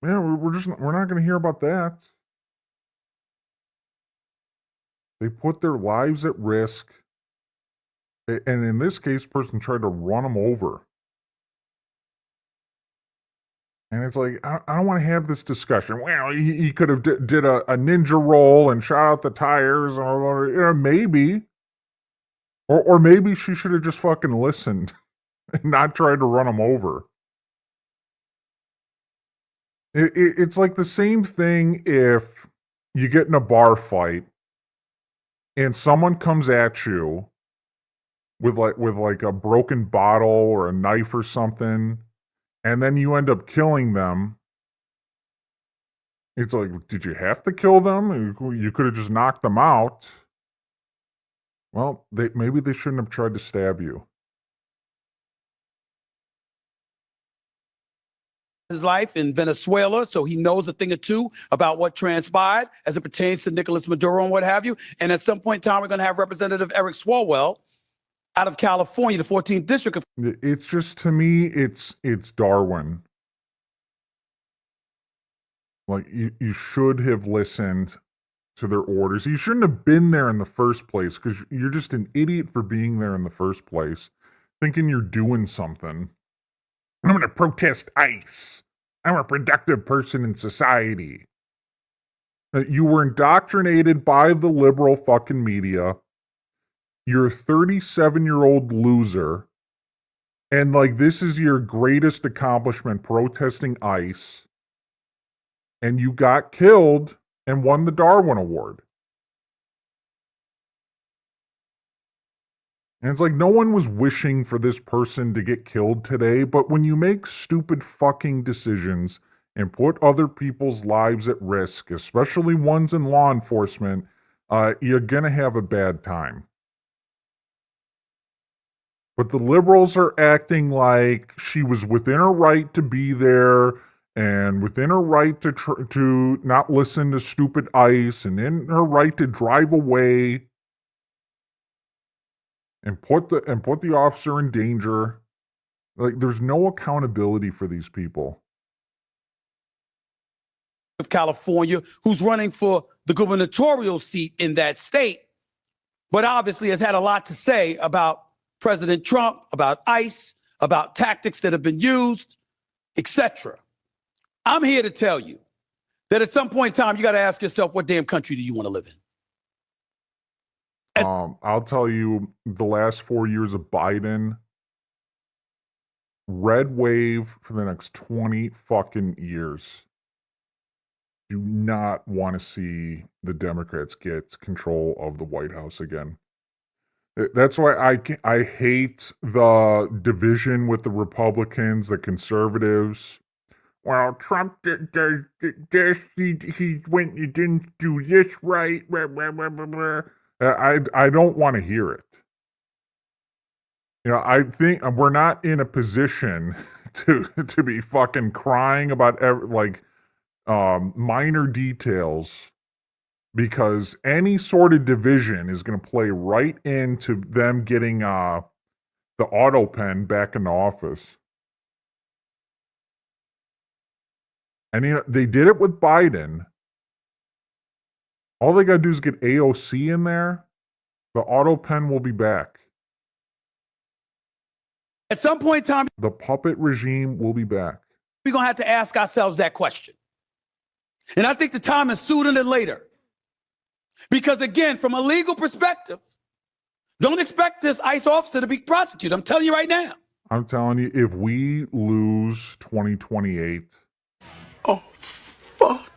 Yeah, we're not going to hear about that. They put their lives at risk. And in this case, person tried to run them over. And it's like, I don't want to have this discussion. Well, he could have did a ninja roll and shot out the tires, or maybe. Or maybe she should have just fucking listened and not tried to run him over. It's like the same thing if you get in a bar fight and someone comes at you with like a broken bottle or a knife or something, and then you end up killing them. It's like, did you have to kill them? You could have just knocked them out. Well, maybe they shouldn't have tried to stab you. His life in Venezuela, so he knows a thing or two about what transpired as it pertains to Nicolas Maduro and what have you. And at some point in time, we're going to have Representative Eric Swalwell out of California, the 14th district. It's just, to me, it's Darwin. Like, you should have listened to their orders. You shouldn't have been there in the first place, because you're just an idiot for being there in the first place, thinking you're doing something. I'm going to protest ICE. I'm a productive person in society. You were indoctrinated by the liberal fucking media. You're a 37-year-old loser. And, like, this is your greatest accomplishment, protesting ICE. And you got killed and won the Darwin Award. And it's like, no one was wishing for this person to get killed today, but when you make stupid fucking decisions and put other people's lives at risk, especially ones in law enforcement, you're gonna have a bad time. But the liberals are acting like she was within her right to be there, and within her right to not listen to stupid ICE, and in her right to drive away and put the officer in danger. Like, there's no accountability for these people. Of California, who's running for the gubernatorial seat in that state, but obviously has had a lot to say about President Trump, about ICE, about tactics that have been used, etc. I'm here to tell you that at some point in time, you got to ask yourself, what damn country do you want to live in? I'll tell you, the last 4 years of Biden, red wave for the next 20 fucking years. Do not want to see the Democrats get control of the White House again. That's why I hate the division with the Republicans, the conservatives. Well, Trump did this, he didn't do this right, blah, blah, blah, blah, blah. I don't want to hear it. You know, I think we're not in a position to be fucking crying about minor details, because any sort of division is going to play right into them getting the auto pen back in the office. And you know, they did it with Biden. All they got to do is get AOC in there. The auto pen will be back. At some point in time, the puppet regime will be back. We're going to have to ask ourselves that question. And I think the time is sooner than later. Because again, from a legal perspective, don't expect this ICE officer to be prosecuted. I'm telling you right now. I'm telling you, if we lose 2028. Oh, fuck.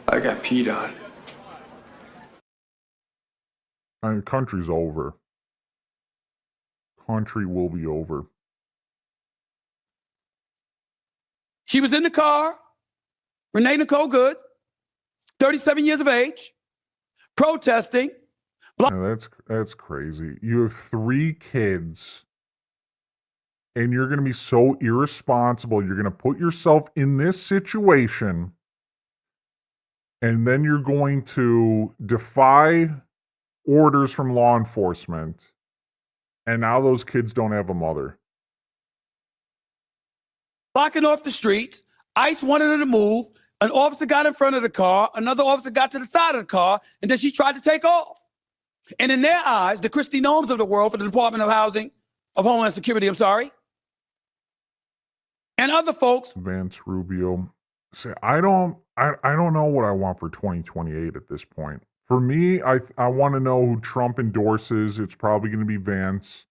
I got peed on. The country's over. Country will be over. She was in the car, Renee Nicole Good, 37 years of age, protesting. Yeah, that's crazy. You have 3 kids, and you're going to be so irresponsible. You're going to put yourself in this situation, and then you're going to defy orders from law enforcement, and now those kids don't have a mother. Blocking off the streets, ICE wanted her to move. An officer got in front of the car. Another officer got to the side of the car, and then she tried to take off. And in their eyes, the Christy Noams of the world for the Department of Homeland Security, and other folks. Vance Rubio. Say, I don't know what I want for 2028 at this point. For me, I want to know who Trump endorses. It's probably going to be Vance.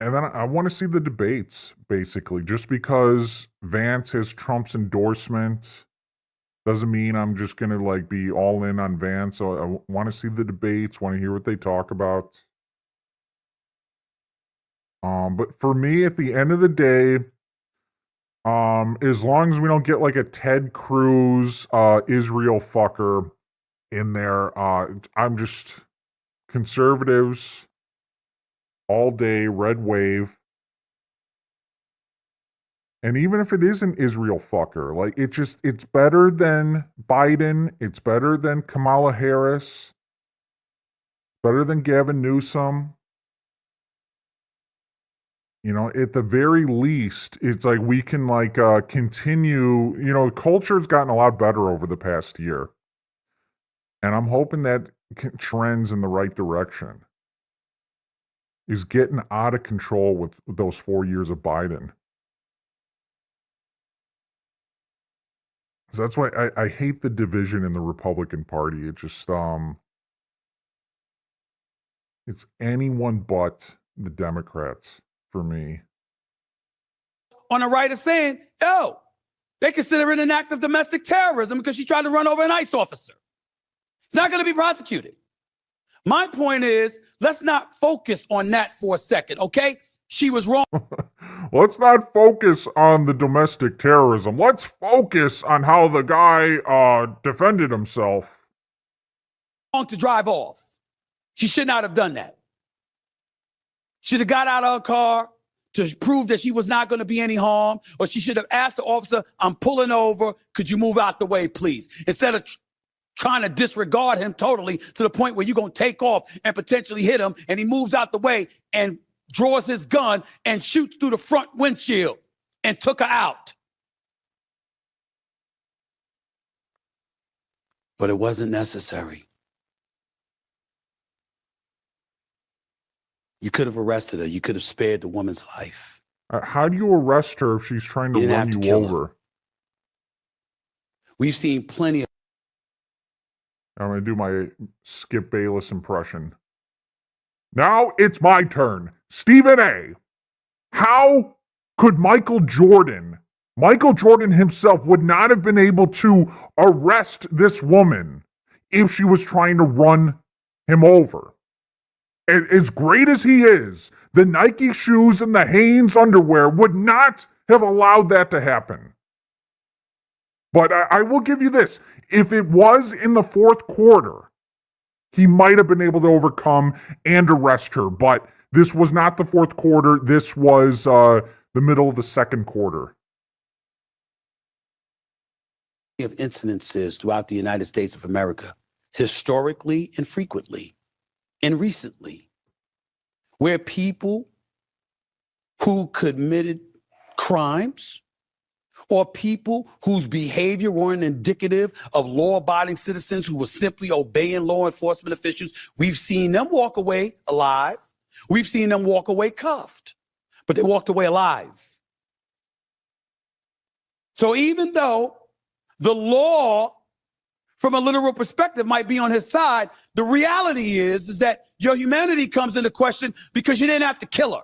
And then I want to see the debates, basically. Just because Vance has Trump's endorsement doesn't mean I'm just going to like be all in on Vance. So I want to see the debates, want to hear what they talk about. But for me, at the end of the day, as long as we don't get like a Ted Cruz, Israel fucker in there, I'm just conservatives all day, red wave. And even if it is an Israel fucker, like it's better than Biden. It's better than Kamala Harris. Better than Gavin Newsom. You know, at the very least, it's like we can like continue, you know, culture's gotten a lot better over the past year. And I'm hoping that trends in the right direction. Is getting out of control with those 4 years of Biden. So that's why I hate the division in the Republican Party. It just, it's anyone but the Democrats for me. On the right is saying, yo, they consider it an act of domestic terrorism because she tried to run over an ICE officer. It's not going to be prosecuted. My point is, let's not focus on that for a second, okay? She was wrong. Let's not focus on the domestic terrorism. Let's focus on how the guy defended himself. To drive off. She should not have done that. Should have got out of her car to prove that she was not going to be any harm, or she should have asked the officer, I'm pulling over, could you move out the way, please? Instead of trying to disregard him totally to the point where you're going to take off and potentially hit him, and he moves out the way and draws his gun and shoots through the front windshield and took her out. But it wasn't necessary. You could have arrested her. You could have spared the woman's life. How do you arrest her if she's trying to run you over? We've seen plenty of... I'm going to do my Skip Bayless impression. Now it's my turn. Stephen A. How could Michael Jordan himself would not have been able to arrest this woman if she was trying to run him over? As great as he is, the Nike shoes and the Hanes underwear would not have allowed that to happen. But I will give you this. If it was in the fourth quarter, he might have been able to overcome and arrest her. But this was not the fourth quarter. This was the middle of the second quarter. Of incidences throughout the United States of America, historically and frequently, and recently, where people who committed crimes or people whose behavior weren't indicative of law-abiding citizens who were simply obeying law enforcement officials, we've seen them walk away alive. We've seen them walk away cuffed, but they walked away alive. So even though the law, from a literal perspective, might be on his side, the reality is that your humanity comes into question because you didn't have to kill her.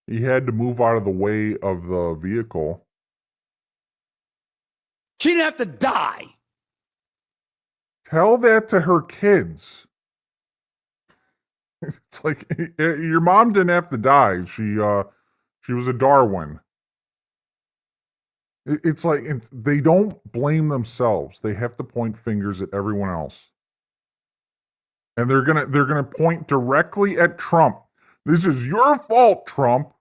He had to move out of the way of the vehicle. She didn't have to die. Tell that to her kids. It's like, your mom didn't have to die. She was a Darwin. It's like they don't blame themselves. They have to point fingers at everyone else. And they're gonna point directly at Trump. This is your fault, Trump.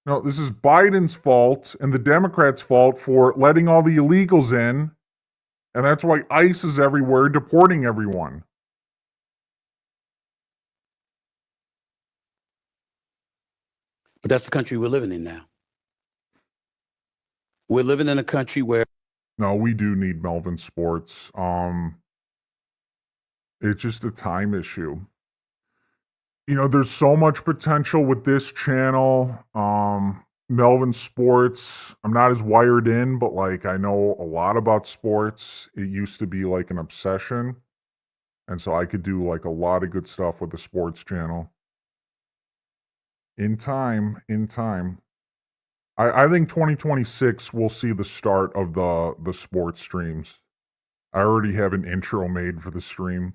No, this is Biden's fault and the Democrats' fault for letting all the illegals in. And that's why ICE is everywhere deporting everyone. But that's the country we're living in now. We're living in a country where No, we do need Melvin Sports. It's just a time issue. You know, there's so much potential with this channel. Melvin Sports, I'm not as wired in, but like I know a lot about sports. It used to be like an obsession. And so I could do like a lot of good stuff with the sports channel. In time. I think 2026 we'll see the start of the sports streams. I already have an intro made for the stream.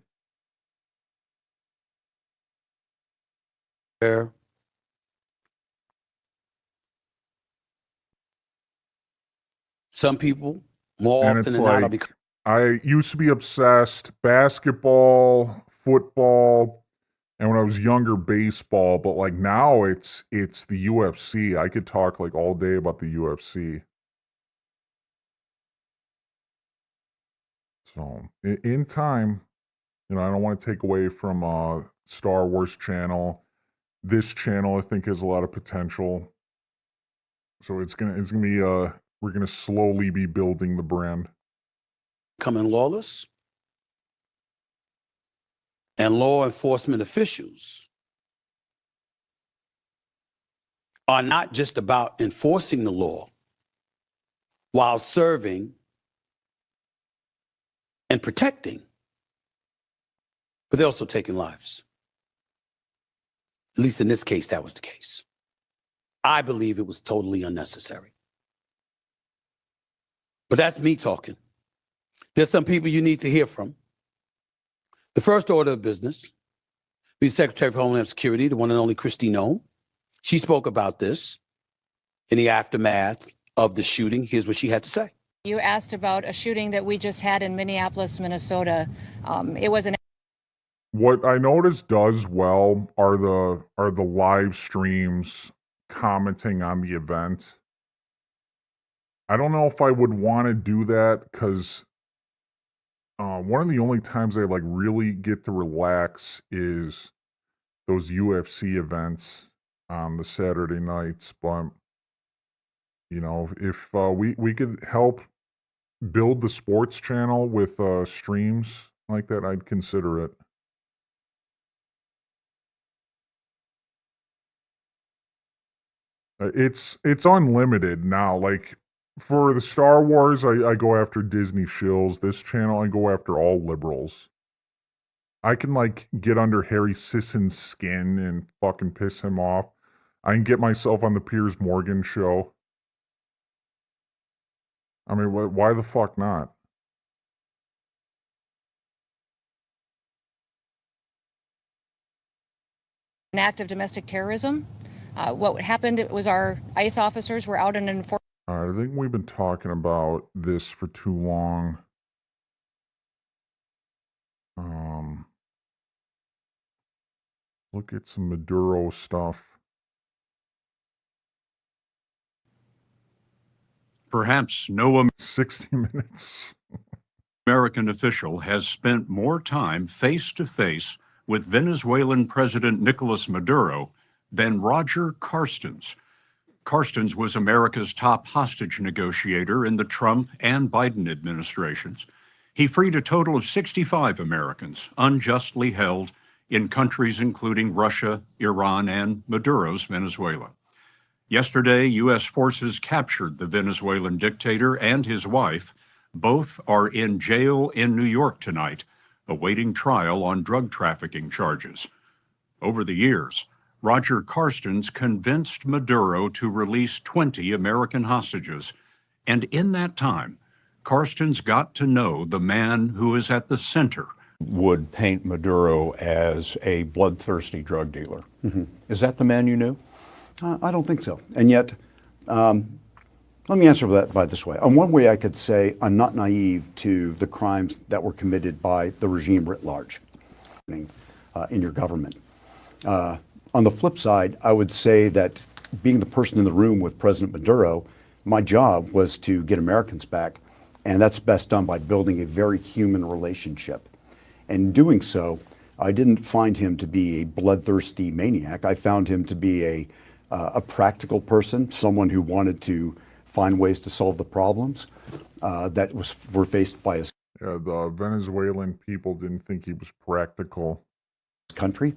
some people, more And often it's than not, are like, I used to be obsessed basketball, football, and when I was younger, baseball. But like now, it's the UFC. I could talk like all day about the UFC. So in time, you know, I don't want to take away from Star Wars channel. This channel, I think, has a lot of potential. So it's gonna be we're gonna slowly be building the brand. becoming lawless. And law enforcement officials are not just about enforcing the law while serving and protecting, but they're also taking lives. At least in this case, that was the case. I believe it was totally unnecessary. But that's me talking. There's some people you need to hear from. The first order of business, be the Secretary of Homeland Security, the one and only Christine Nome. She spoke about this in the aftermath of the shooting. Here's what she had to say. You asked about a shooting that we just had in Minneapolis, Minnesota. It was an What I noticed does well are the live streams commenting on the event. I don't know if I would want to do that because one of the only times I like really get to relax is those UFC events on the Saturday nights. But you know, if we could help build the sports channel with streams like that, I'd consider it. It's unlimited now. Like for the Star Wars, I go after Disney shills. This channel, I go after all liberals. I can like get under Harry Sisson's skin and fucking piss him off. I can get myself on the Piers Morgan show. I mean, why the fuck not? act of domestic terrorism. What happened was our ICE officers were out in an enforcement. All right, I think we've been talking about this for too long. Look at some Maduro stuff. Perhaps no 60 minutes. American official has spent more time face-to-face with Venezuelan President Nicolas Maduro than Roger Carstens. Carstens was America's top hostage negotiator in the Trump and Biden administrations. He freed a total of 65 Americans unjustly held in countries including Russia, Iran, and Maduro's Venezuela. Yesterday, U.S. forces captured the Venezuelan dictator and his wife. Both are in jail in New York tonight, awaiting trial on drug trafficking charges. Over the years, Roger Carstens convinced Maduro to release 20 American hostages. And in that time, Carstens got to know the man who is at the center. Would paint Maduro as a bloodthirsty drug dealer. Is that the man you knew? I don't think so. And yet, let me answer that by this way. On one way, I could say I'm not naive to the crimes that were committed by the regime writ large in your government. On the flip side, I would say that being the person in the room with President Maduro, my job was to get Americans back, and that's best done by building a very human relationship. And doing so, I didn't find him to be a bloodthirsty maniac. I found him to be a practical person, someone who wanted to find ways to solve the problems that were faced by his the Venezuelan people didn't think he was practical. Country.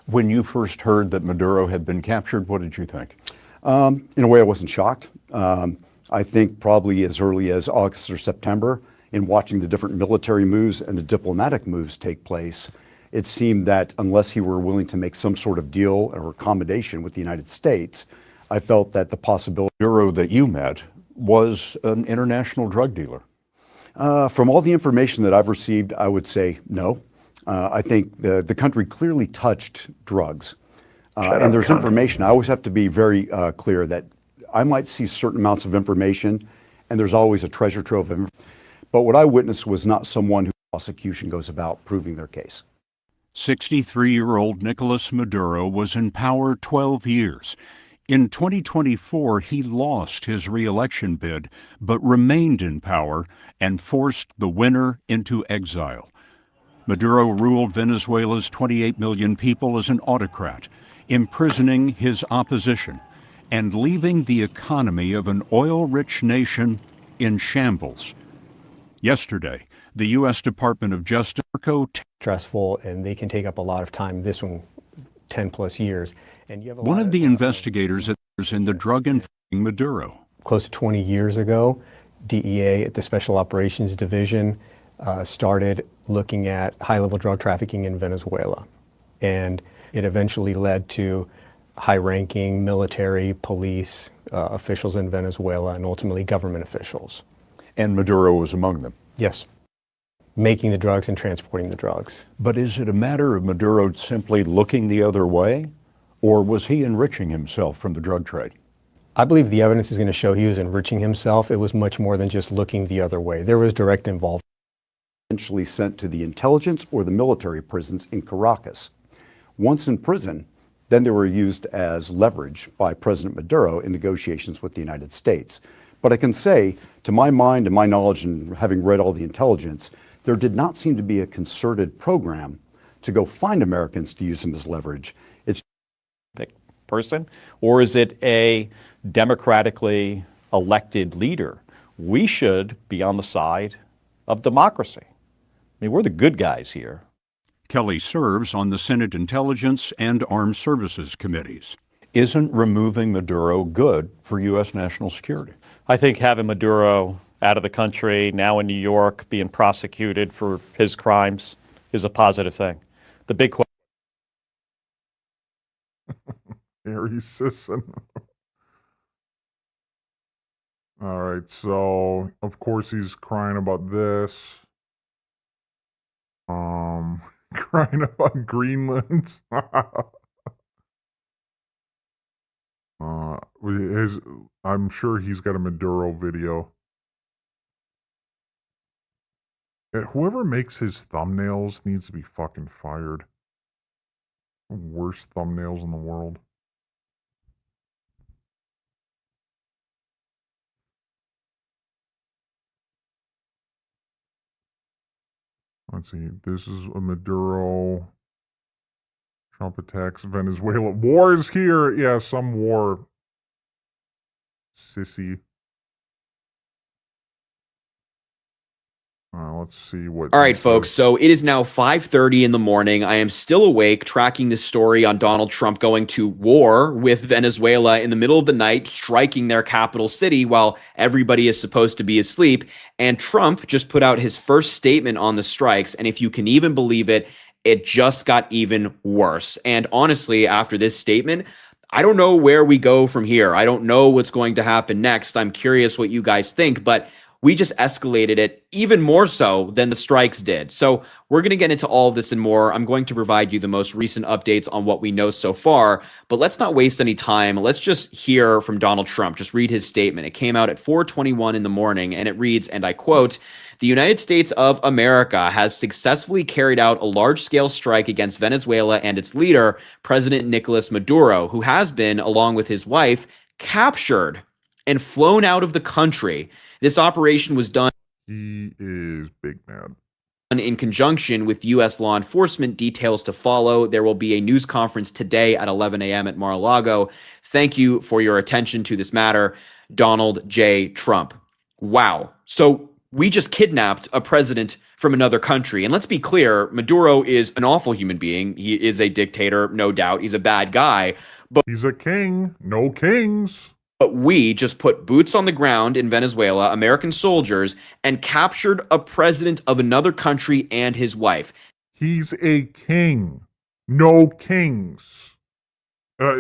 When you first heard that Maduro had been captured, what did you think? In a way, I wasn't shocked. I think probably as early as August or September, in watching the different military moves and the diplomatic moves take place, it seemed that unless he were willing to make some sort of deal or accommodation with the United States, I felt that the possibility Maduro that you met was an international drug dealer. From all the information that I've received, I would say no. I think the country clearly touched drugs. And there's information. I always have to be very clear that I might see certain amounts of information, and there's always a treasure trove of information. But what I witnessed was not someone who prosecution goes about proving their case. 63-year-old Nicolas Maduro was in power 12 years. In 2024, he lost his re-election bid, but remained in power and forced the winner into exile. Maduro ruled Venezuela's 28 million people as an autocrat, imprisoning his opposition and leaving the economy of an oil-rich nation in shambles. Yesterday, the U.S. Department of Justice stressful, and they can take up a lot of time. This one, 10 plus years. And you have one of the investigators in the drug and Maduro. Close to 20 years ago, DEA at the Special Operations Division started looking at high-level drug trafficking in Venezuela. And it eventually led to high-ranking military, police officials in Venezuela, and ultimately government officials. And Maduro was among them? Yes. Making the drugs and transporting the drugs. But is it a matter of Maduro simply looking the other way, or was he enriching himself from the drug trade? I believe the evidence is going to show he was enriching himself. It was much more than just looking the other way. There was direct involvement. Eventually sent to the intelligence or the military prisons in Caracas. Once in prison, then they were used as leverage by President Maduro in negotiations with the United States. But I can say, to my mind and my knowledge and having read all the intelligence, there did not seem to be a concerted program to go find Americans to use them as leverage. It's person, or is it a democratically elected leader? We should be on the side of democracy. I mean, we're the good guys here. Kelly serves on the Senate Intelligence and Armed Services Committees. Isn't removing Maduro good for U.S. national security? I think having Maduro out of the country, now in New York, being prosecuted for his crimes is a positive thing. The big question. Harry Sisson. All right, so of course he's crying about this. Crying about Greenland. I'm sure he's got a Maduro video. Whoever makes his thumbnails needs to be fucking fired. Worst thumbnails in the world. Let's see. This is a Maduro. Trump attacks Venezuela. War is here. Yeah, some war. Sissy. Let's see what. All right, folks. So it is now 5:30 in the morning. I am still awake, tracking this story on Donald Trump going to war with Venezuela in the middle of the night, striking their capital city while everybody is supposed to be asleep. And Trump just put out his first statement on the strikes. And if you can even believe it, it just got even worse. And honestly, after this statement, I don't know where we go from here. I don't know what's going to happen next. I'm curious what you guys think, but we just escalated it even more so than the strikes did. So we're going to get into all of this and more. I'm going to provide you the most recent updates on what we know so far, but let's not waste any time. Let's just hear from Donald Trump. Just read his statement. It came out at 4:21 in the morning, and it reads, and I quote, "The United States of America has successfully carried out a large-scale strike against Venezuela and its leader, President Nicolas Maduro, who has been, along with his wife, captured and flown out of the country. This operation was done." He is big mad. in conjunction with U.S. law enforcement. Details to follow. There will be a news conference today at 11 a.m. at Mar-a-Lago. Thank you for your attention to this matter, Donald J. Trump. Wow. So we just kidnapped a president from another country. And let's be clear, Maduro is an awful human being. He is a dictator, no doubt. He's a bad guy. But he's a king. No kings. But we just put boots on the ground in Venezuela, American soldiers, and captured a president of another country and his wife. He's a king. No kings.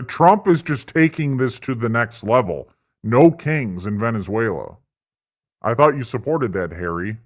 Trump is just taking this to the next level. No kings in Venezuela. I thought you supported that, Harry.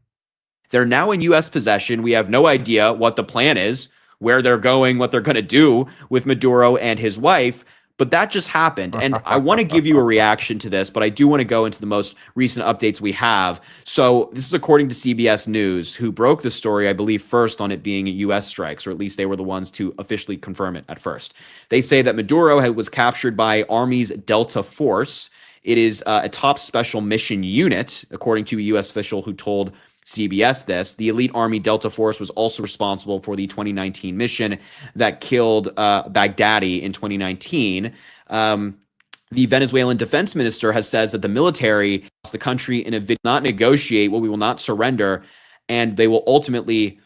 They're now in U.S. possession. We have no idea what the plan is, where they're going, what they're going to do with Maduro and his wife. But that just happened. And I want to give you a reaction to this, but I do want to go into the most recent updates we have. So this is according to CBS News, who broke the story, I believe, first on it being U.S. strikes, or at least they were the ones to officially confirm it at first. They say that Maduro was captured by Army's Delta Force. It is a top special mission unit, according to a U.S. official who told CBS this. The elite Army Delta Force was also responsible for the 2019 mission that killed Baghdadi in 2019. The Venezuelan defense minister has said that the military, the country in a vid, not negotiate, what we will not surrender, and they will ultimately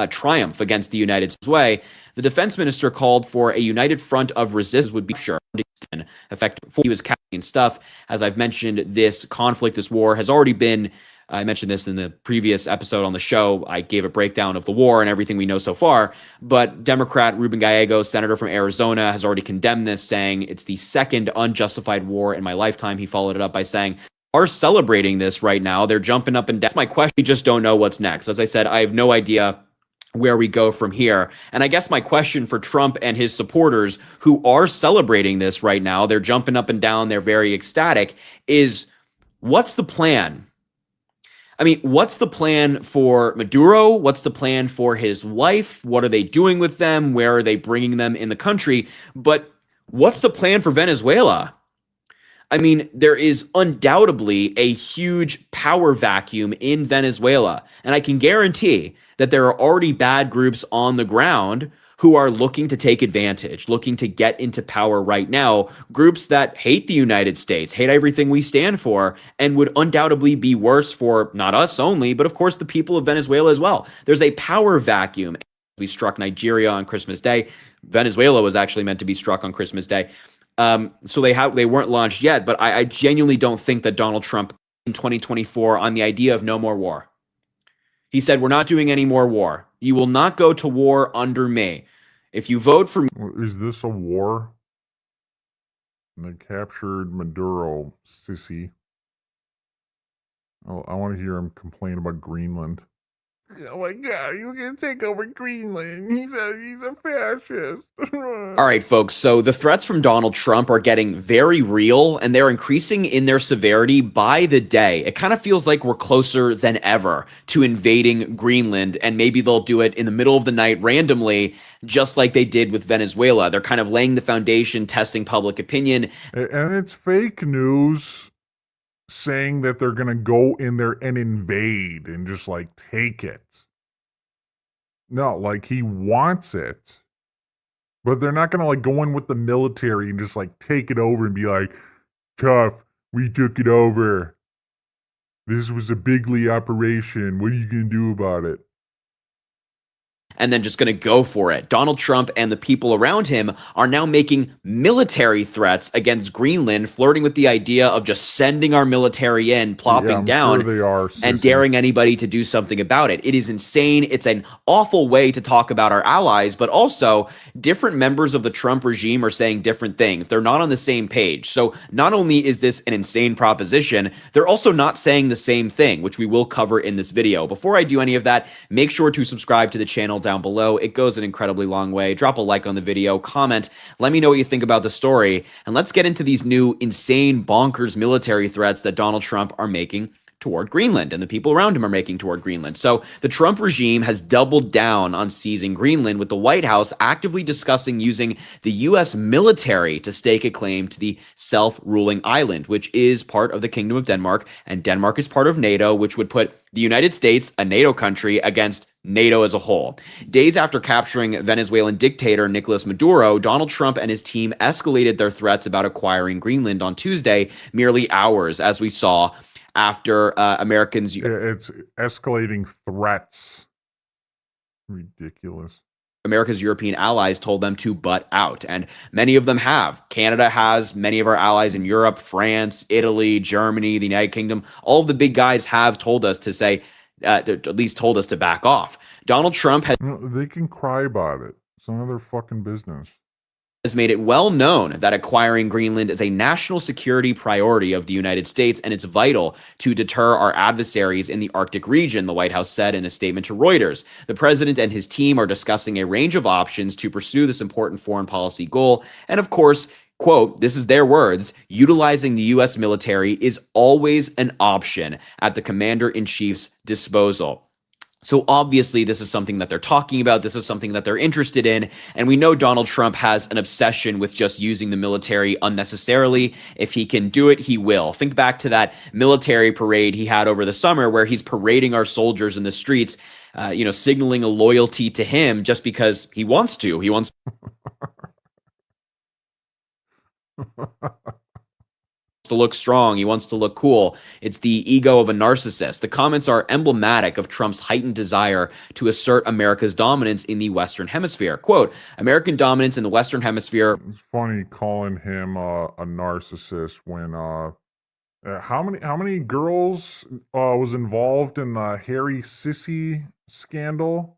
triumph against the United States way. The defense minister called for a united front of resistance would be sure effective. He was capturing stuff. As I've mentioned, this conflict, this war has already been, I mentioned this in the previous episode on the show. I gave a breakdown of the war and everything we know so far. But Democrat Ruben Gallegos, senator from Arizona, has already condemned this, saying it's the second unjustified war in my lifetime. He followed it up by saying, are celebrating this right now. They're jumping up and down. That's my question. We just don't know what's next. As I said, I have no idea where we go from here. And I guess my question for Trump and his supporters who are celebrating this right now, they're jumping up and down, they're very ecstatic, is what's the plan? I mean, what's the plan for Maduro? What's the plan for his wife? What are they doing with them? Where are they bringing them in the country? But what's the plan for Venezuela? I mean, there is undoubtedly a huge power vacuum in Venezuela. And I can guarantee that there are already bad groups on the ground who are looking to take advantage, looking to get into power right now, groups that hate the United States, hate everything we stand for, and would undoubtedly be worse for not us only, but of course the people of Venezuela as well. There's a power vacuum. We struck Nigeria on Christmas Day. Venezuela was actually meant to be struck on Christmas Day. So they weren't launched yet, but I genuinely don't think that Donald Trump in 2024 on the idea of no more war. He said, we're not doing any more war. You will not go to war under me. If you vote for me. Is this a war? They captured Maduro, sissy. Oh, I want to hear him complain about Greenland. Oh my God, you're going to take over Greenland. He's a fascist. All right, folks. So the threats from Donald Trump are getting very real, and they're increasing in their severity by the day. It kind of feels like we're closer than ever to invading Greenland, and maybe they'll do it in the middle of the night randomly, just like they did with Venezuela. They're kind of laying the foundation, testing public opinion. And it's fake news saying that they're going to go in there and invade and just like take it. No, like he wants it. But they're not going to like go in with the military and just like take it over and be like, tough, we took it over. This was a bigly operation. What are you going to do about it? And then just going to go for it. Donald Trump and the people around him are now making military threats against Greenland, flirting with the idea of just sending our military in, plopping down, sure they are, and daring anybody to do something about it. It is insane. It's an awful way to talk about our allies, but also different members of the Trump regime are saying different things. They're not on the same page. So not only is this an insane proposition, they're also not saying the same thing, which we will cover in this video. Before I do any of that, make sure to subscribe to the channel down below. It goes an incredibly long way. Drop a like on the video, comment, let me know what you think about the story, and let's get into these new insane bonkers military threats that Donald Trump are making toward Greenland and the people around him are making toward Greenland. So the Trump regime has doubled down on seizing Greenland, with the White House actively discussing using the U.S. military to stake a claim to the self-ruling island, which is part of the Kingdom of Denmark, and Denmark is part of NATO, which would put the United States, a NATO country, against NATO as a whole. Days after capturing Venezuelan dictator Nicolas Maduro, Donald Trump and his team escalated their threats about acquiring Greenland on Tuesday, merely hours, as we saw after Americans. It's escalating threats. Ridiculous. America's European allies told them to butt out, and many of them have. Canada has many of our allies in Europe, France, Italy, Germany, the United Kingdom. All of the big guys have told us to say, at least told us to back off. Donald Trump has. They can cry about it. It's none of their fucking business. Has made it well known that acquiring Greenland is a national security priority of the United States, and it's vital to deter our adversaries in the Arctic region, the White House said in a statement to Reuters. The president and his team are discussing a range of options to pursue this important foreign policy goal. And of course, quote, this is their words, utilizing the U.S. military is always an option at the commander-in-chief's disposal. So obviously, this is something that they're talking about. This is something that they're interested in. And we know Donald Trump has an obsession with just using the military unnecessarily. If he can do it, he will. Think back to that military parade he had over the summer where he's parading our soldiers in the streets, signaling a loyalty to him just because he wants to. He wants to look strong. He wants to look cool. It's the ego of a narcissist. The comments are emblematic of Trump's heightened desire to assert America's dominance in the Western Hemisphere. Quote, American dominance in the Western Hemisphere. It's funny calling him a narcissist when how many girls was involved in the Harry Sissy scandal?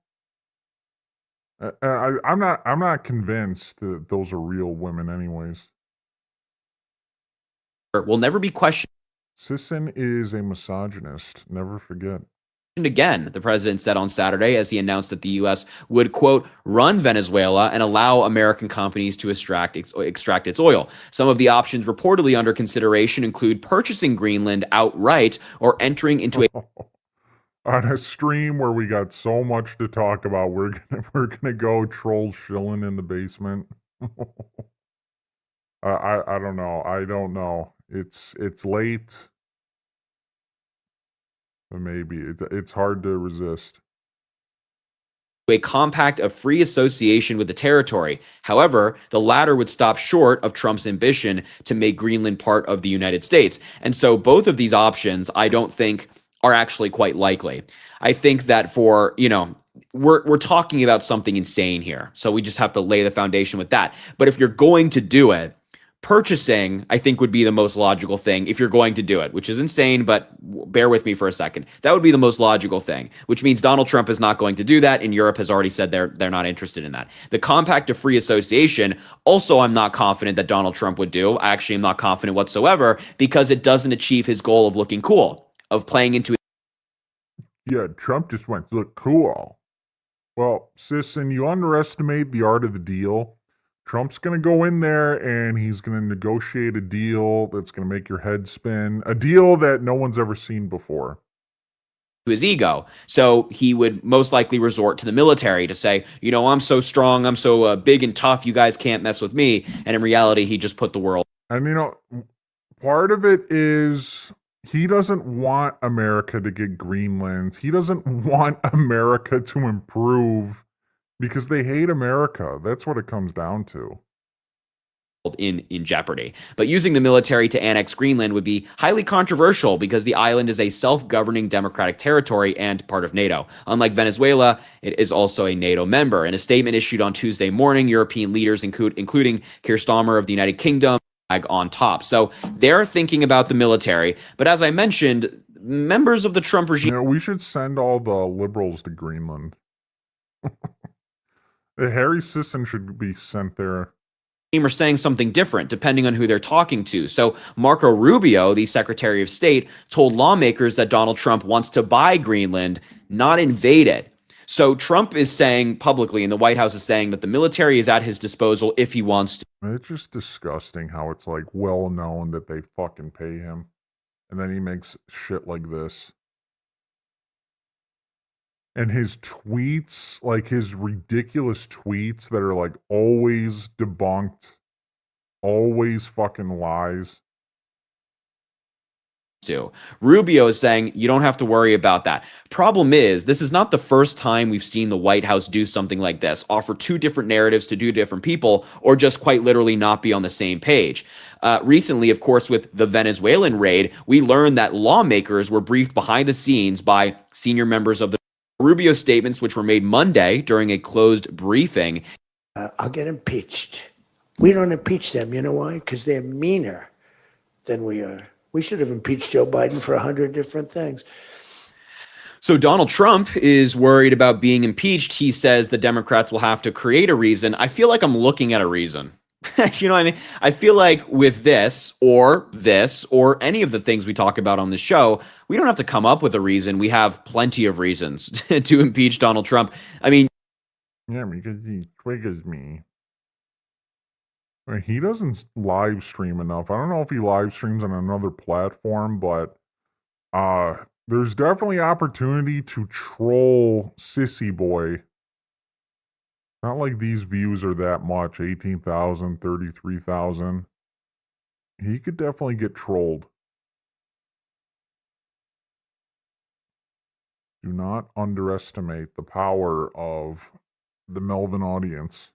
I'm not convinced that those are real women anyways. Will never be questioned. Sisson is a misogynist. Never forget. Again, the president said on Saturday as he announced that the U.S. would, quote, run Venezuela and allow American companies to extract its oil. Some of the options reportedly under consideration include purchasing Greenland outright or entering into a on a stream where we got so much to talk about. We're gonna go troll shilling in the basement. I don't know. I don't know. It's late, but maybe it's hard to resist. A compact of free association with the territory. However, the latter would stop short of Trump's ambition to make Greenland part of the United States. And so both of these options, I don't think, are actually quite likely. I think that for, we're talking about something insane here. So we just have to lay the foundation with that. But if you're going to do it, purchasing, I think, would be the most logical thing if you're going to do it, which is insane, but bear with me for a second. That would be the most logical thing, which means Donald Trump is not going to do that, and Europe has already said they're not interested in that. The Compact of Free Association, also I'm not confident that Donald Trump would do. I actually am not confident whatsoever because it doesn't achieve his goal of looking cool, of playing into. Yeah, Trump just went, look cool. Well, Sisson, you underestimate the art of the deal. Trump's going to go in there and he's going to negotiate a deal that's going to make your head spin. A deal that no one's ever seen before. His ego. So he would most likely resort to the military to say, I'm so strong, I'm so big and tough, you guys can't mess with me. And in reality, he just put the world. And part of it is he doesn't want America to get Greenland. He doesn't want America to improve. Because they hate America. That's what it comes down to. In jeopardy. But using the military to annex Greenland would be highly controversial because the island is a self-governing democratic territory and part of NATO. Unlike Venezuela, it is also a NATO member. In a statement issued on Tuesday morning, European leaders, including Keir Starmer of the United Kingdom, on top. So they're thinking about the military. But as I mentioned, members of the Trump regime. We should send all the liberals to Greenland. Harry Sisson should be sent there. Are saying something different depending on who they're talking to. So Marco Rubio, the Secretary of State, told lawmakers that Donald Trump wants to buy Greenland, not invade it. So Trump is saying publicly, and the White House is saying that the military is at his disposal if he wants to. It's just disgusting how it's well known that they fucking pay him. And then he makes shit like this. And his tweets, like his ridiculous tweets that are like always debunked, always fucking lies. Rubio is saying you don't have to worry about that. Problem is, this is not the first time we've seen the White House do something like this, offer two different narratives to two different people, or just quite literally not be on the same page. Recently, of course, with the Venezuelan raid, we learned that lawmakers were briefed behind the scenes by senior members of the Rubio statements, which were made Monday during a closed briefing. I'll get impeached. We don't impeach them. You know why? Because they're meaner than we are. We should have impeached Joe Biden for 100 different things. So Donald Trump is worried about being impeached. He says the Democrats will have to create a reason. I feel like I'm looking at a reason. You know what I mean? I feel like with this or any of the things we talk about on the show, we don't have to come up with a reason. We have plenty of reasons to impeach Donald Trump. I mean, yeah, because he triggers me. He doesn't live stream enough. I don't know if he live streams on another platform, but there's definitely opportunity to troll Sissy Boy. Not like these views are that much, 18,000, 33,000. He could definitely get trolled. Do not underestimate the power of the Melvin audience.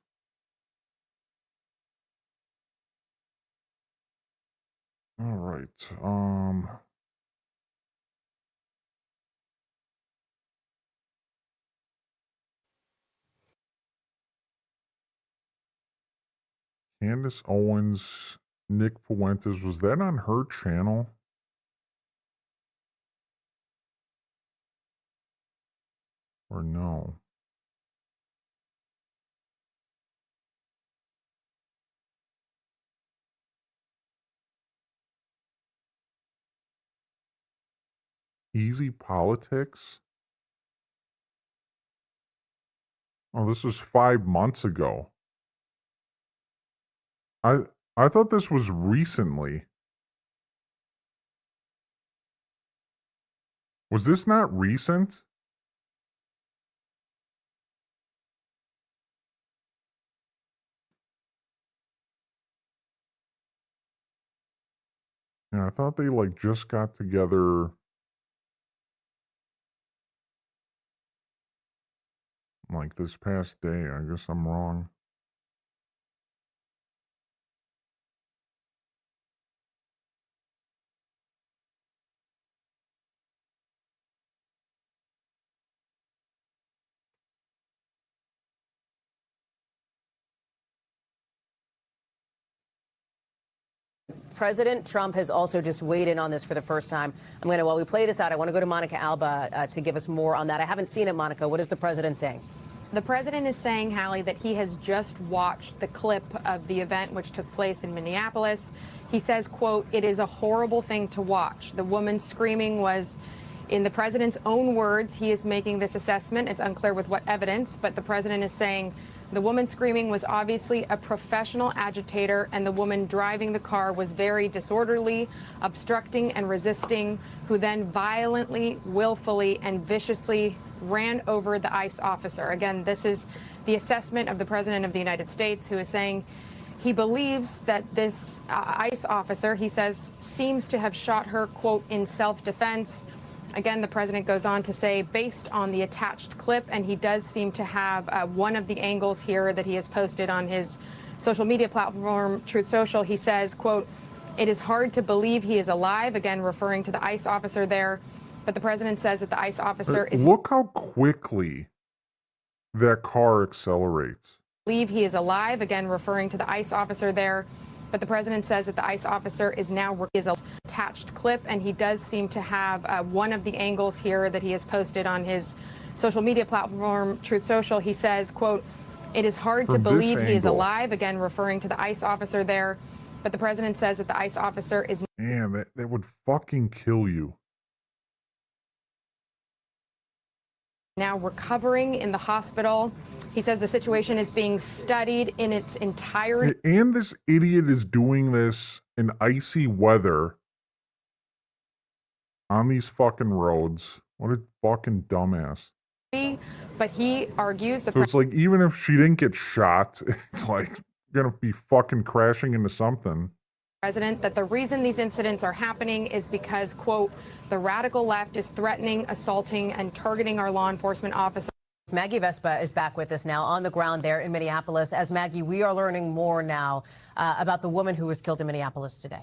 All right. Candace Owens, Nick Fuentes, was that on her channel? Or no? Easy Politics? Oh, this was 5 months ago. I thought this was recently. Was this not recent? Yeah, I thought they like just got together like this past day. I guess I'm wrong. President Trump has also just weighed in on this for the first time. While we play this out, I want to go to Monica Alba to give us more on that. I haven't seen it, Monica. What is the president saying? The president is saying, Hallie, that he has just watched the clip of the event which took place in Minneapolis. He says, quote, "It is a horrible thing to watch. The woman screaming was, in the president's own words, he is making this assessment. It's unclear with what evidence, but the president is saying the woman screaming was obviously a professional agitator, and the woman driving the car was very disorderly, obstructing and resisting, who then violently, willfully, and viciously ran over the ICE officer." Again, this is the assessment of the President of the United States, who is saying he believes that this ICE officer, he says, seems to have shot her, quote, in self-defense. Again, the president goes on to say, based on the attached clip, and he does seem to have one of the angles here that he has posted on his social media platform, Truth Social, he says, quote, "It is hard to believe he is alive," again, referring to the ICE officer there. But the president says that the ICE officer is... Look how quickly that car accelerates. Believe he is alive, again, referring to the ICE officer there. But the president says that the ICE officer is now is attached clip, and he does seem to have one of the angles here that he has posted on his social media platform, Truth Social. He says, quote, "It is hard to believe he is alive," again, referring to the ICE officer there. But the president says that the ICE officer is... Man, that would fucking kill you. Now recovering in the hospital. He says the situation is being studied in its entirety. And this idiot is doing this in icy weather on these fucking roads. What a fucking dumbass. But he argues the So it's like, even if she didn't get shot, it's like gonna be fucking crashing into something. president that the reason these incidents are happening is because, quote, the radical left is threatening, assaulting, and targeting our law enforcement officers. Maggie Vespa is back with us now on the ground there in Minneapolis. As Maggie, we are learning more now about the woman who was killed in Minneapolis today.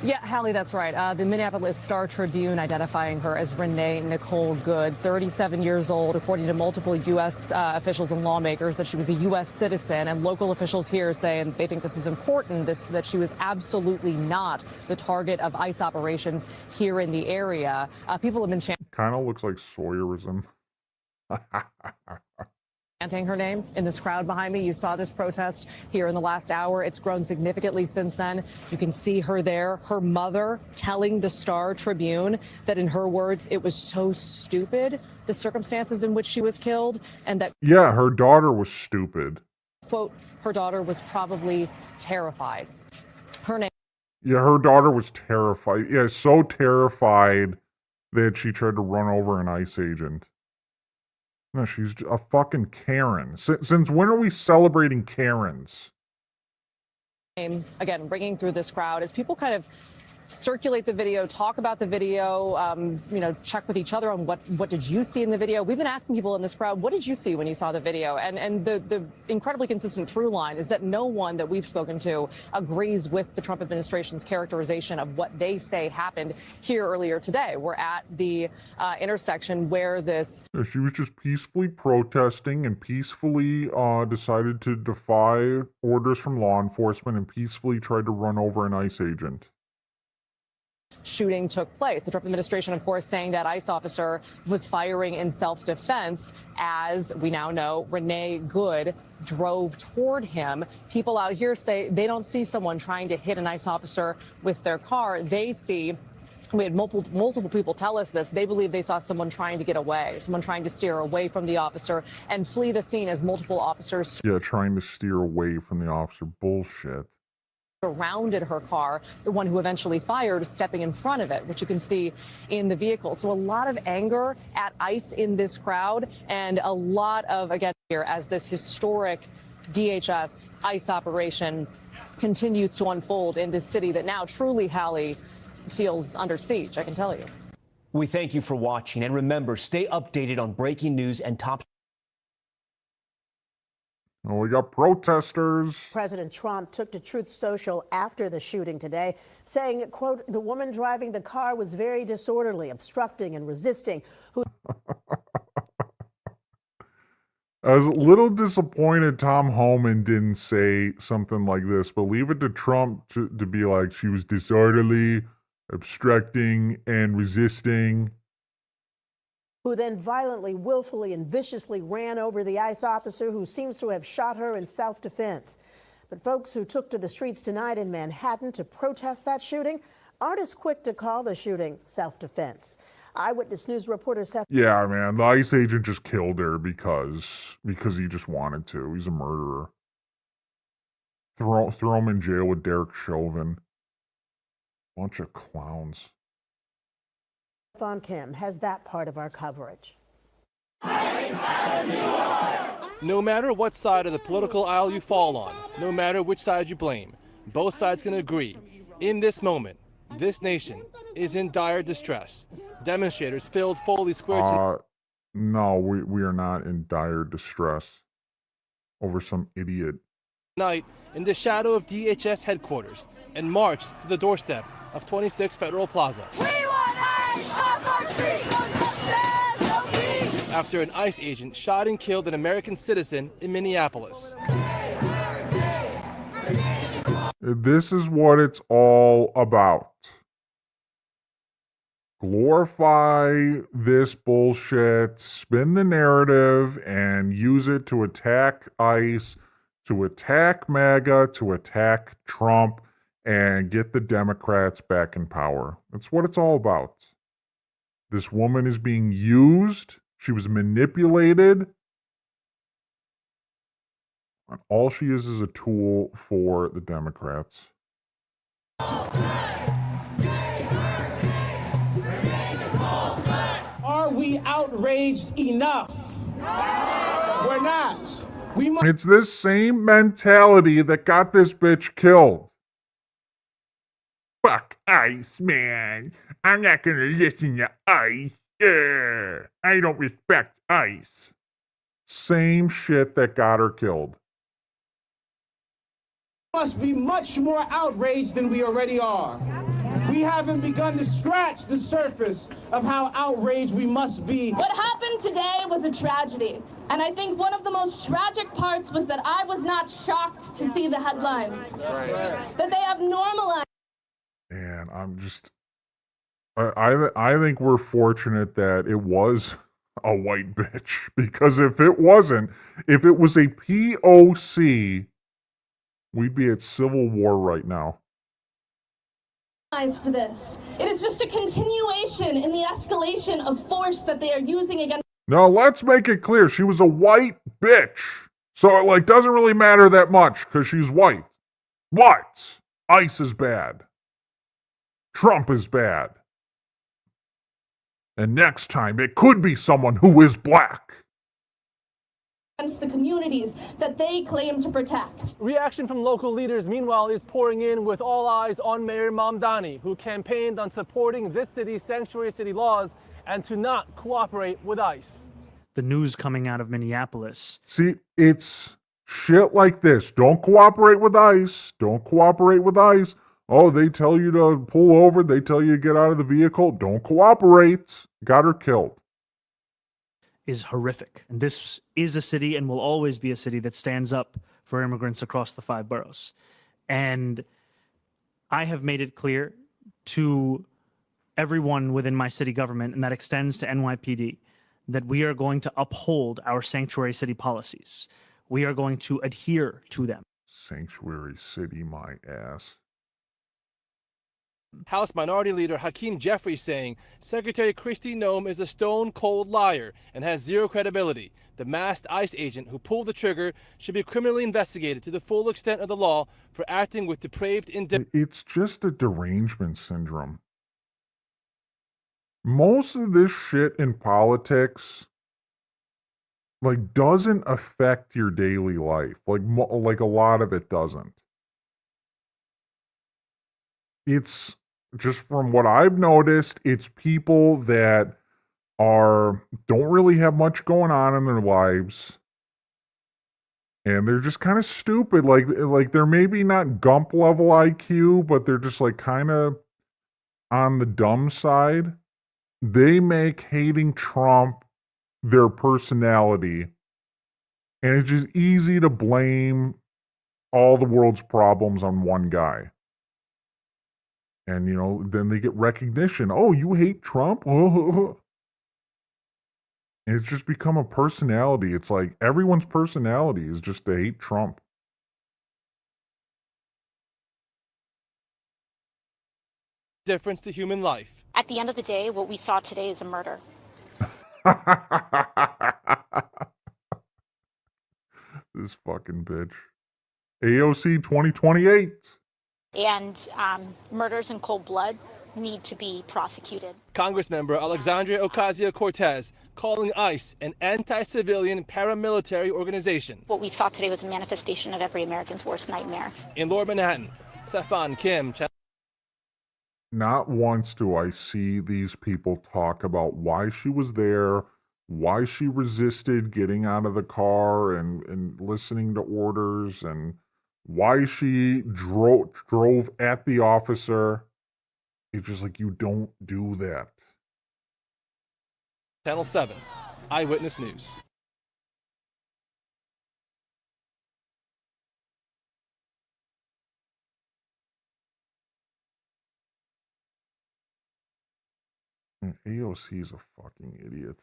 Yeah, Hallie, that's right. The Minneapolis Star-Tribune identifying her as Renee Nicole Good, 37 years old, according to multiple U.S. Officials and lawmakers, that she was a U.S. citizen. And local officials here saying they think this is important, that she was absolutely not the target of ICE operations here in the area. People have been Kind of looks like Sawyerism. chanting her name in this crowd behind me. You saw this protest here in the last hour. It's grown significantly since then. You can see her there, her mother telling the Star-Tribune that, in her words, it was so stupid, the circumstances in which she was killed, and that, Yeah, her daughter was stupid. quote, her daughter was probably terrified. Her name. Yeah, her daughter was terrified. Yeah, so terrified that she tried to run over an ICE agent. No, she's a fucking Karen. Since when are we celebrating Karens? Again, ringing through this crowd as people kind of circulate the video, talk about the video, check with each other on what did you see in the video. We've been asking people in this crowd, what did you see when you saw the video? And the incredibly consistent through line is that no one that we've spoken to agrees with the Trump administration's characterization of what they say happened here earlier today. We're at the intersection where this... She was just peacefully protesting and peacefully decided to defy orders from law enforcement and peacefully tried to run over an ICE agent. Shooting took place. The Trump administration, of course, saying that ICE officer was firing in self-defense. As we now know, Renee Good drove toward him. People out here say they don't see someone trying to hit an ICE officer with their car. They see, we had multiple people tell us this, they believe they saw someone trying to get away, someone trying to steer away from the officer and flee the scene as multiple officers... Yeah, trying to steer away from the officer. Bullshit. Surrounded her car, the one who eventually fired stepping in front of it, which you can see in the vehicle. So a lot of anger at ICE in this crowd, and a lot of, again, here as this historic DHS ICE operation continues to unfold in this city that now truly, Hallie, feels under siege, I can tell you. We thank you for watching, and remember, stay updated on breaking news and top... Oh, we got protesters. President Trump took to Truth Social after the shooting today, saying, quote, the woman driving the car was very disorderly, obstructing and resisting. I was a little disappointed Tom Homan didn't say something like this, but leave it to Trump to be like, she was disorderly, obstructing, and resisting. Who then violently, willfully, and viciously ran over the ICE officer who seems to have shot her in self-defense. But folks who took to the streets tonight in Manhattan to protest that shooting aren't as quick to call the shooting self-defense. Eyewitness News reporters have... Yeah, man, the ICE agent just killed her because he just wanted to. He's a murderer. Throw him in jail with Derek Chauvin. Bunch of clowns. On Kim has that part of our coverage. No matter what side of the political aisle you fall on, no matter which side you blame, both sides can agree. In this moment, this nation is in dire distress. Demonstrators filled Foley Square. No, we are not in dire distress over some idiot. Tonight, in the shadow of DHS headquarters, and marched to the doorstep of 26 Federal Plaza. After an ICE agent shot and killed an American citizen in Minneapolis. This is what it's all about. Glorify this bullshit, spin the narrative, and use it to attack ICE, to attack MAGA, to attack Trump, and get the Democrats back in power. That's what it's all about. This woman is being used. She was manipulated. And all she is a tool for the Democrats. outraged enough. We're not. It's this same mentality that got this bitch killed. Fuck ICE, man. I'm not gonna listen to ICE. I don't respect ICE. Same shit that got her killed. Must be much more outraged than we already are. We haven't begun to scratch the surface of how outraged we must be. What happened today was a tragedy. And I think one of the most tragic parts was that I was not shocked to see the headline. That they have normalized. And I'm just, I think we're fortunate that it was a white bitch, because if it wasn't, if it was a POC, we'd be at civil war right now. To this. It is just a continuation in the escalation of force that they are using against. No, let's make it clear. She was a white bitch. So it like doesn't really matter that much because she's white. But ICE is bad. Trump is bad. And next time it could be someone who is black. Against the communities that they claim to protect. Reaction from local leaders, meanwhile, is pouring in with all eyes on Mayor Mamdani, who campaigned on supporting this city's sanctuary city laws and to not cooperate with ICE. The news coming out of Minneapolis. See, it's shit like this. Don't cooperate with ICE. Don't cooperate with ICE. Oh, they tell you to pull over. They tell you to get out of the vehicle. Don't cooperate. Got her killed. Is horrific. And this is a city and will always be a city that stands up for immigrants across the 5 boroughs. And I have made it clear to everyone within my city government, and that extends to NYPD, that we are going to uphold our sanctuary city policies. We are going to adhere to them. Sanctuary city, my ass. House Minority Leader Hakeem Jeffries saying Secretary Kristi Noem is a stone-cold liar and has zero credibility. The masked ICE agent who pulled the trigger should be criminally investigated to the full extent of the law for acting with depraved indifference. It's just a derangement syndrome. Most of this shit in politics like doesn't affect your daily life. Like a lot of it doesn't. It's just from what I've noticed, it's people that don't really have much going on in their lives. And they're just kind of stupid. Like they're maybe not Gump level IQ, but they're just like kind of on the dumb side. They make hating Trump their personality. And it's just easy to blame all the world's problems on one guy. And, you know, then they get recognition. Oh, you hate Trump? And it's just become a personality. It's like everyone's personality is just to hate Trump. Difference to human life. At the end of the day, what we saw today is a murder. This fucking bitch. AOC 2028. And murders in cold blood need to be prosecuted. Congressmember Alexandria Ocasio-Cortez calling ICE an anti-civilian paramilitary organization. What we saw today was a manifestation of every American's worst nightmare. In Lower Manhattan, Stefan Kim. Not once do I see these people talk about why she was there, why she resisted getting out of the car and listening to orders, and why she drove at the officer. It's just like, you don't do that. Channel 7, Eyewitness News. AOC is a fucking idiot.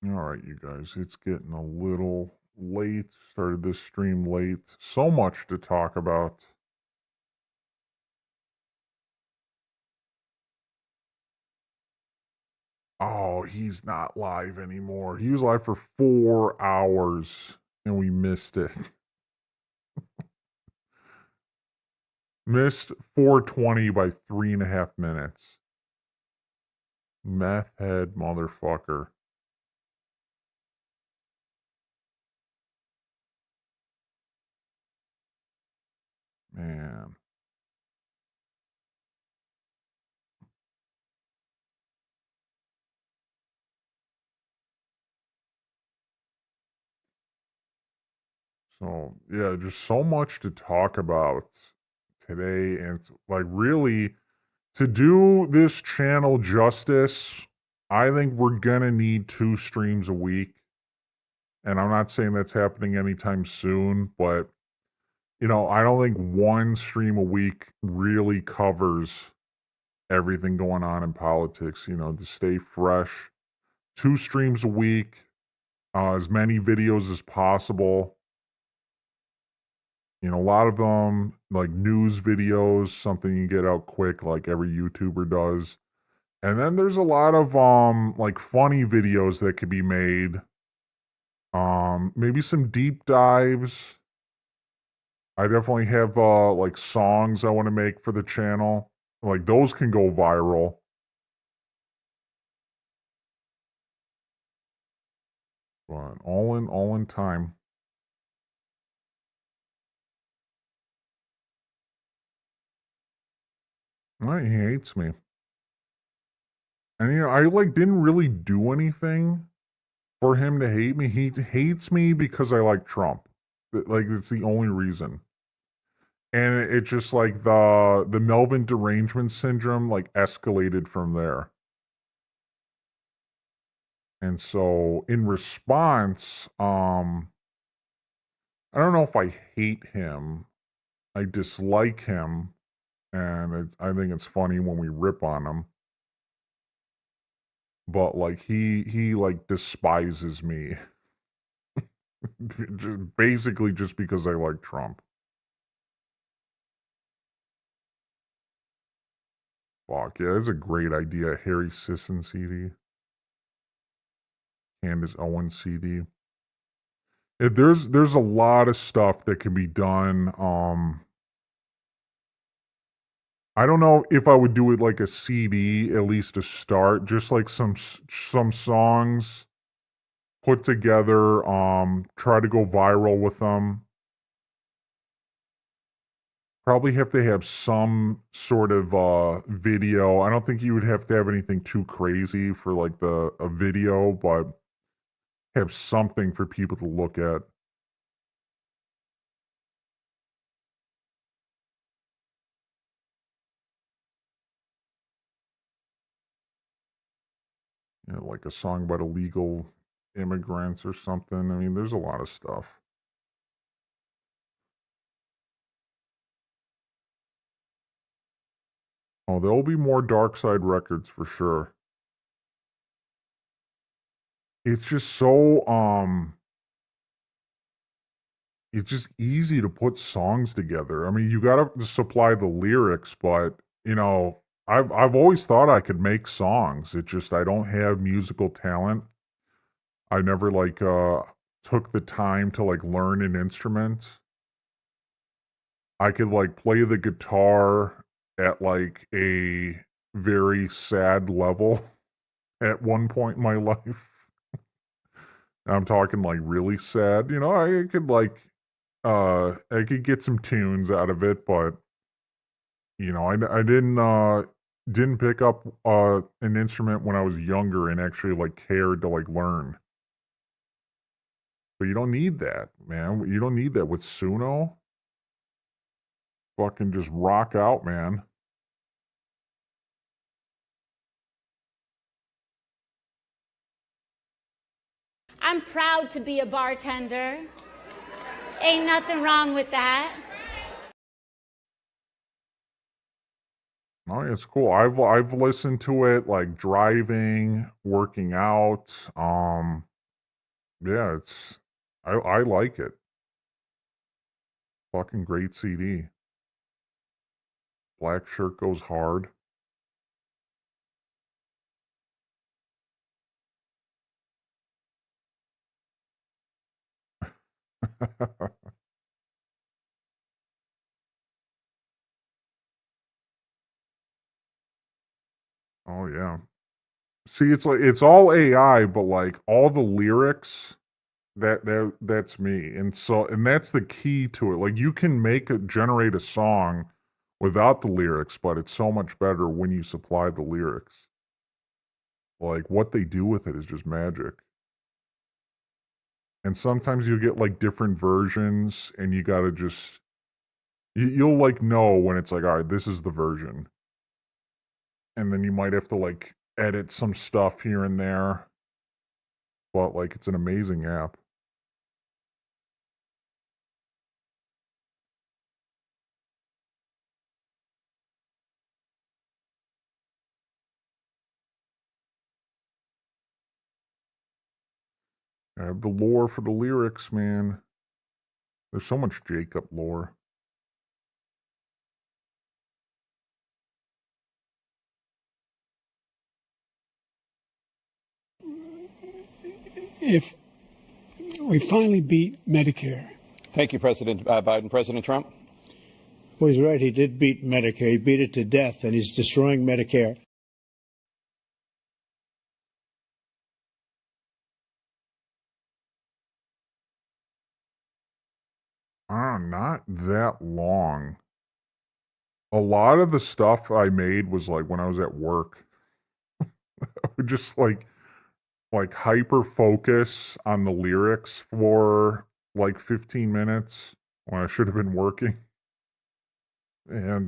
All right, you guys, it's getting a little late. Started this stream late. So much to talk about. Oh, he's not live anymore. He was live for 4 hours and we missed it. Missed 420 by 3.5 minutes. Meth head motherfucker. Man. So, yeah, just so much to talk about today. And it's like, really, to do this channel justice, I think we're going to need 2 streams a week. And I'm not saying that's happening anytime soon, but, you know, I don't think 1 stream a week really covers everything going on in politics, you know, to stay fresh. 2 streams a week, as many videos as possible. You know, a lot of them, like news videos, something you get out quick, like every YouTuber does. And then there's a lot of like funny videos that could be made. Maybe some deep dives. I definitely have like songs I want to make for the channel. Like those can go viral. But all in time. Oh, he hates me. And you know, I like didn't really do anything for him to hate me. He hates me because I like Trump. Like it's the only reason. And it's just like the Melvin derangement syndrome like escalated from there. And so in response, I don't know if I hate him. I dislike him, and I think it's funny when we rip on him. But like he like despises me. Basically just because I like Trump. Fuck, yeah, that's a great idea. Harry Sisson CD. Candace Owens CD. There's a lot of stuff that can be done. I don't know if I would do it like a CD, at least to start. Just like some songs put together. Try to go viral with them. Probably have to have some sort of video. I don't think you would have to have anything too crazy for like a video, but have something for people to look at. You know, like a song about illegal immigrants or something. I mean, there's a lot of stuff. Oh, there'll be more Dark Side records for sure. It's just so it's just easy to put songs together. I mean, you got to supply the lyrics, but you know, I've always thought I could make songs. It just I don't have musical talent. I never like took the time to like learn an instrument. I could like play the guitar at like a very sad level at one point in my life. I'm talking like really sad. You know, I could like I could get some tunes out of it, but you know, I didn't pick up an instrument when I was younger and actually like cared to like learn. But you don't need that, man. You don't need that with Suno. Fucking just rock out, man. I'm proud to be a bartender. Ain't nothing wrong with that. Oh, it's cool. I've listened to it like driving, working out. Yeah, I like it. Fucking great CD. Black Shirt Goes Hard. Oh yeah. See, it's like it's all AI, but like all the lyrics, that's me. And that's the key to it. Like you can generate a song without the lyrics, but it's so much better when you supply the lyrics. Like what they do with it is just magic. And sometimes you'll get like different versions, and you gotta just you'll like know when it's like, all right, this is the version. And then you might have to like edit some stuff here and there. But like it's an amazing app. I have the lore for the lyrics, man. There's so much Jacob lore. If we finally beat Medicare. Thank you, President Biden. President Trump? Well, he's right. He did beat Medicare. He beat it to death, and he's destroying Medicare. Not that long. A lot of the stuff I made was like when I was at work. I would just like hyper focus on the lyrics for like 15 minutes when I should have been working. And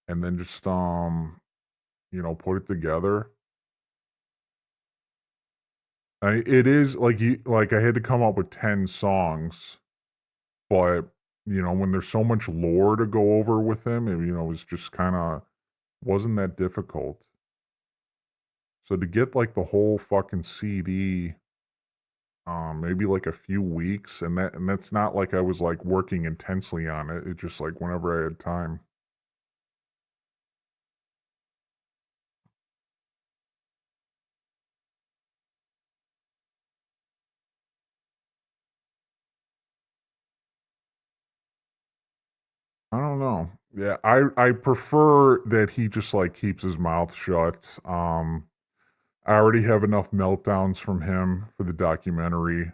then just put it together. It is like I had to come up with 10 songs, but when there's so much lore to go over with him, it was just kind of wasn't that difficult. So to get like the whole fucking CD, maybe like a few weeks, and that's not like I was like working intensely on it. It's just like whenever I had time. I don't know. Yeah, I prefer that he just like keeps his mouth shut. I already have enough meltdowns from him for the documentary.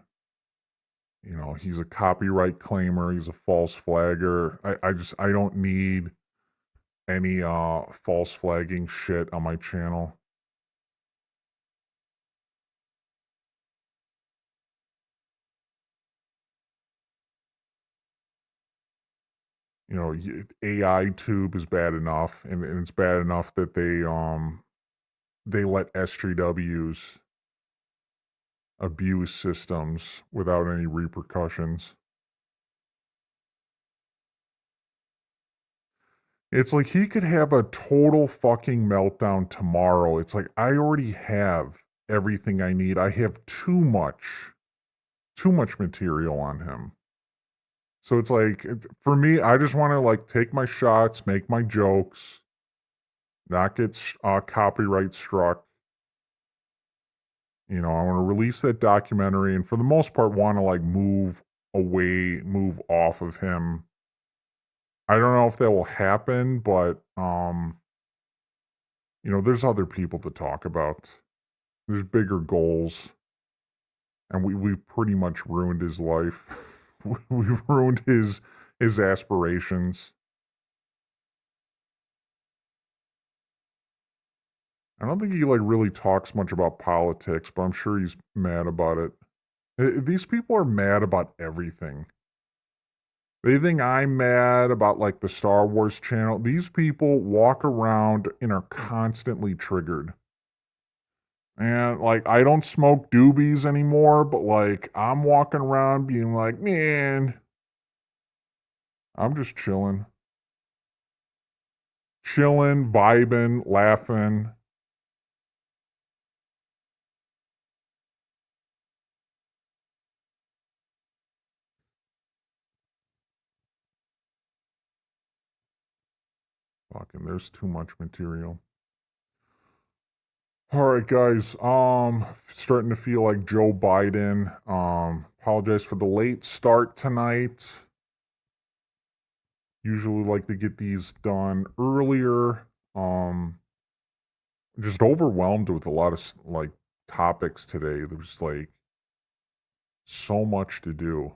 He's a copyright claimer, he's a false flagger. I don't need any false flagging shit on my channel. AI tube is bad enough, and it's bad enough that they let SJWs abuse systems without any repercussions. It's like he could have a total fucking meltdown tomorrow. It's like I already have everything I need. I have too much material on him. So it's like for me, I just want to like take my shots, make my jokes, not get copyright struck. I want to release that documentary, and for the most part, want to like move off of him. I don't know if that will happen, but there's other people to talk about. There's bigger goals, and we pretty much ruined his life. We've ruined his aspirations. I don't think he like really talks much about politics, but I'm sure he's mad about it. These people are mad about everything. They think I'm mad about like the Star Wars channel. These people walk around and are constantly triggered. And like I don't smoke doobies anymore, but like I'm walking around being like, man, I'm just chilling. Chilling, vibing, laughing. Fucking, there's too much material. All right, guys. Starting to feel like Joe Biden. Apologize for the late start tonight. Usually like to get these done earlier. just overwhelmed with a lot of like topics today. There's like so much to do.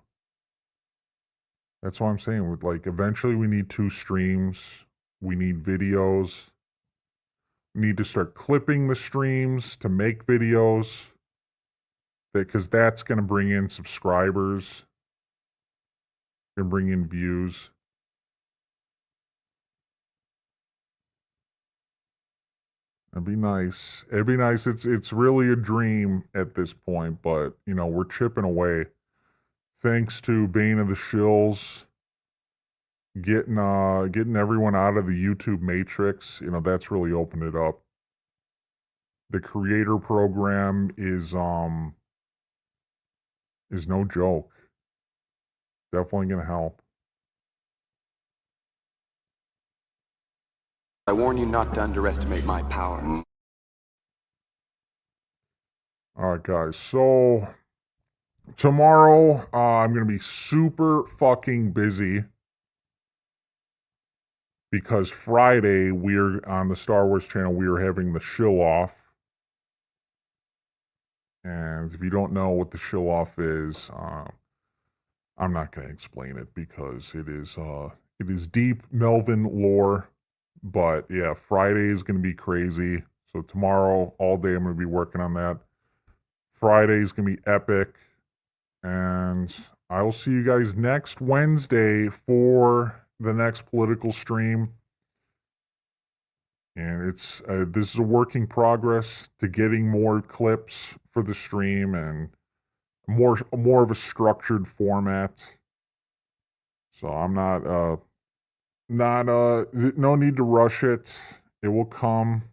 That's what I'm saying. With like eventually we need 2 streams. We need videos. We need to start clipping the streams to make videos. Because that's going to bring in subscribers. Going to bring in views. It'd be nice. It'd be nice. It's really a dream at this point, but you know, we're chipping away. Thanks to Bane of the Shills getting everyone out of the YouTube matrix, you know, that's really opened it up. The creator program is no joke. Definitely gonna help. I warn you not to underestimate my power. All right, guys. So tomorrow, I'm gonna be super fucking busy because Friday we're on the Star Wars channel. We are having the shill off, and if you don't know what the shill off is, I'm not gonna explain it because it is deep Melvin lore. But yeah, Friday is gonna be crazy. So tomorrow, all day, I'm gonna be working on that. Friday is gonna be epic. And I will see you guys next Wednesday for the next political stream. And it's this is a work in progress to getting more clips for the stream and more of a structured format. So I'm no need to rush it. It will come.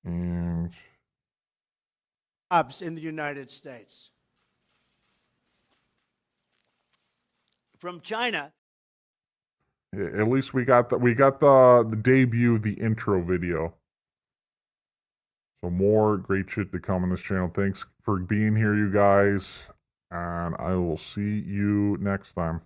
And jobs in the United States. From China. at least we got the debut, the intro video. So more great shit to come on this channel. Thanks for being here, you guys. And I will see you next time.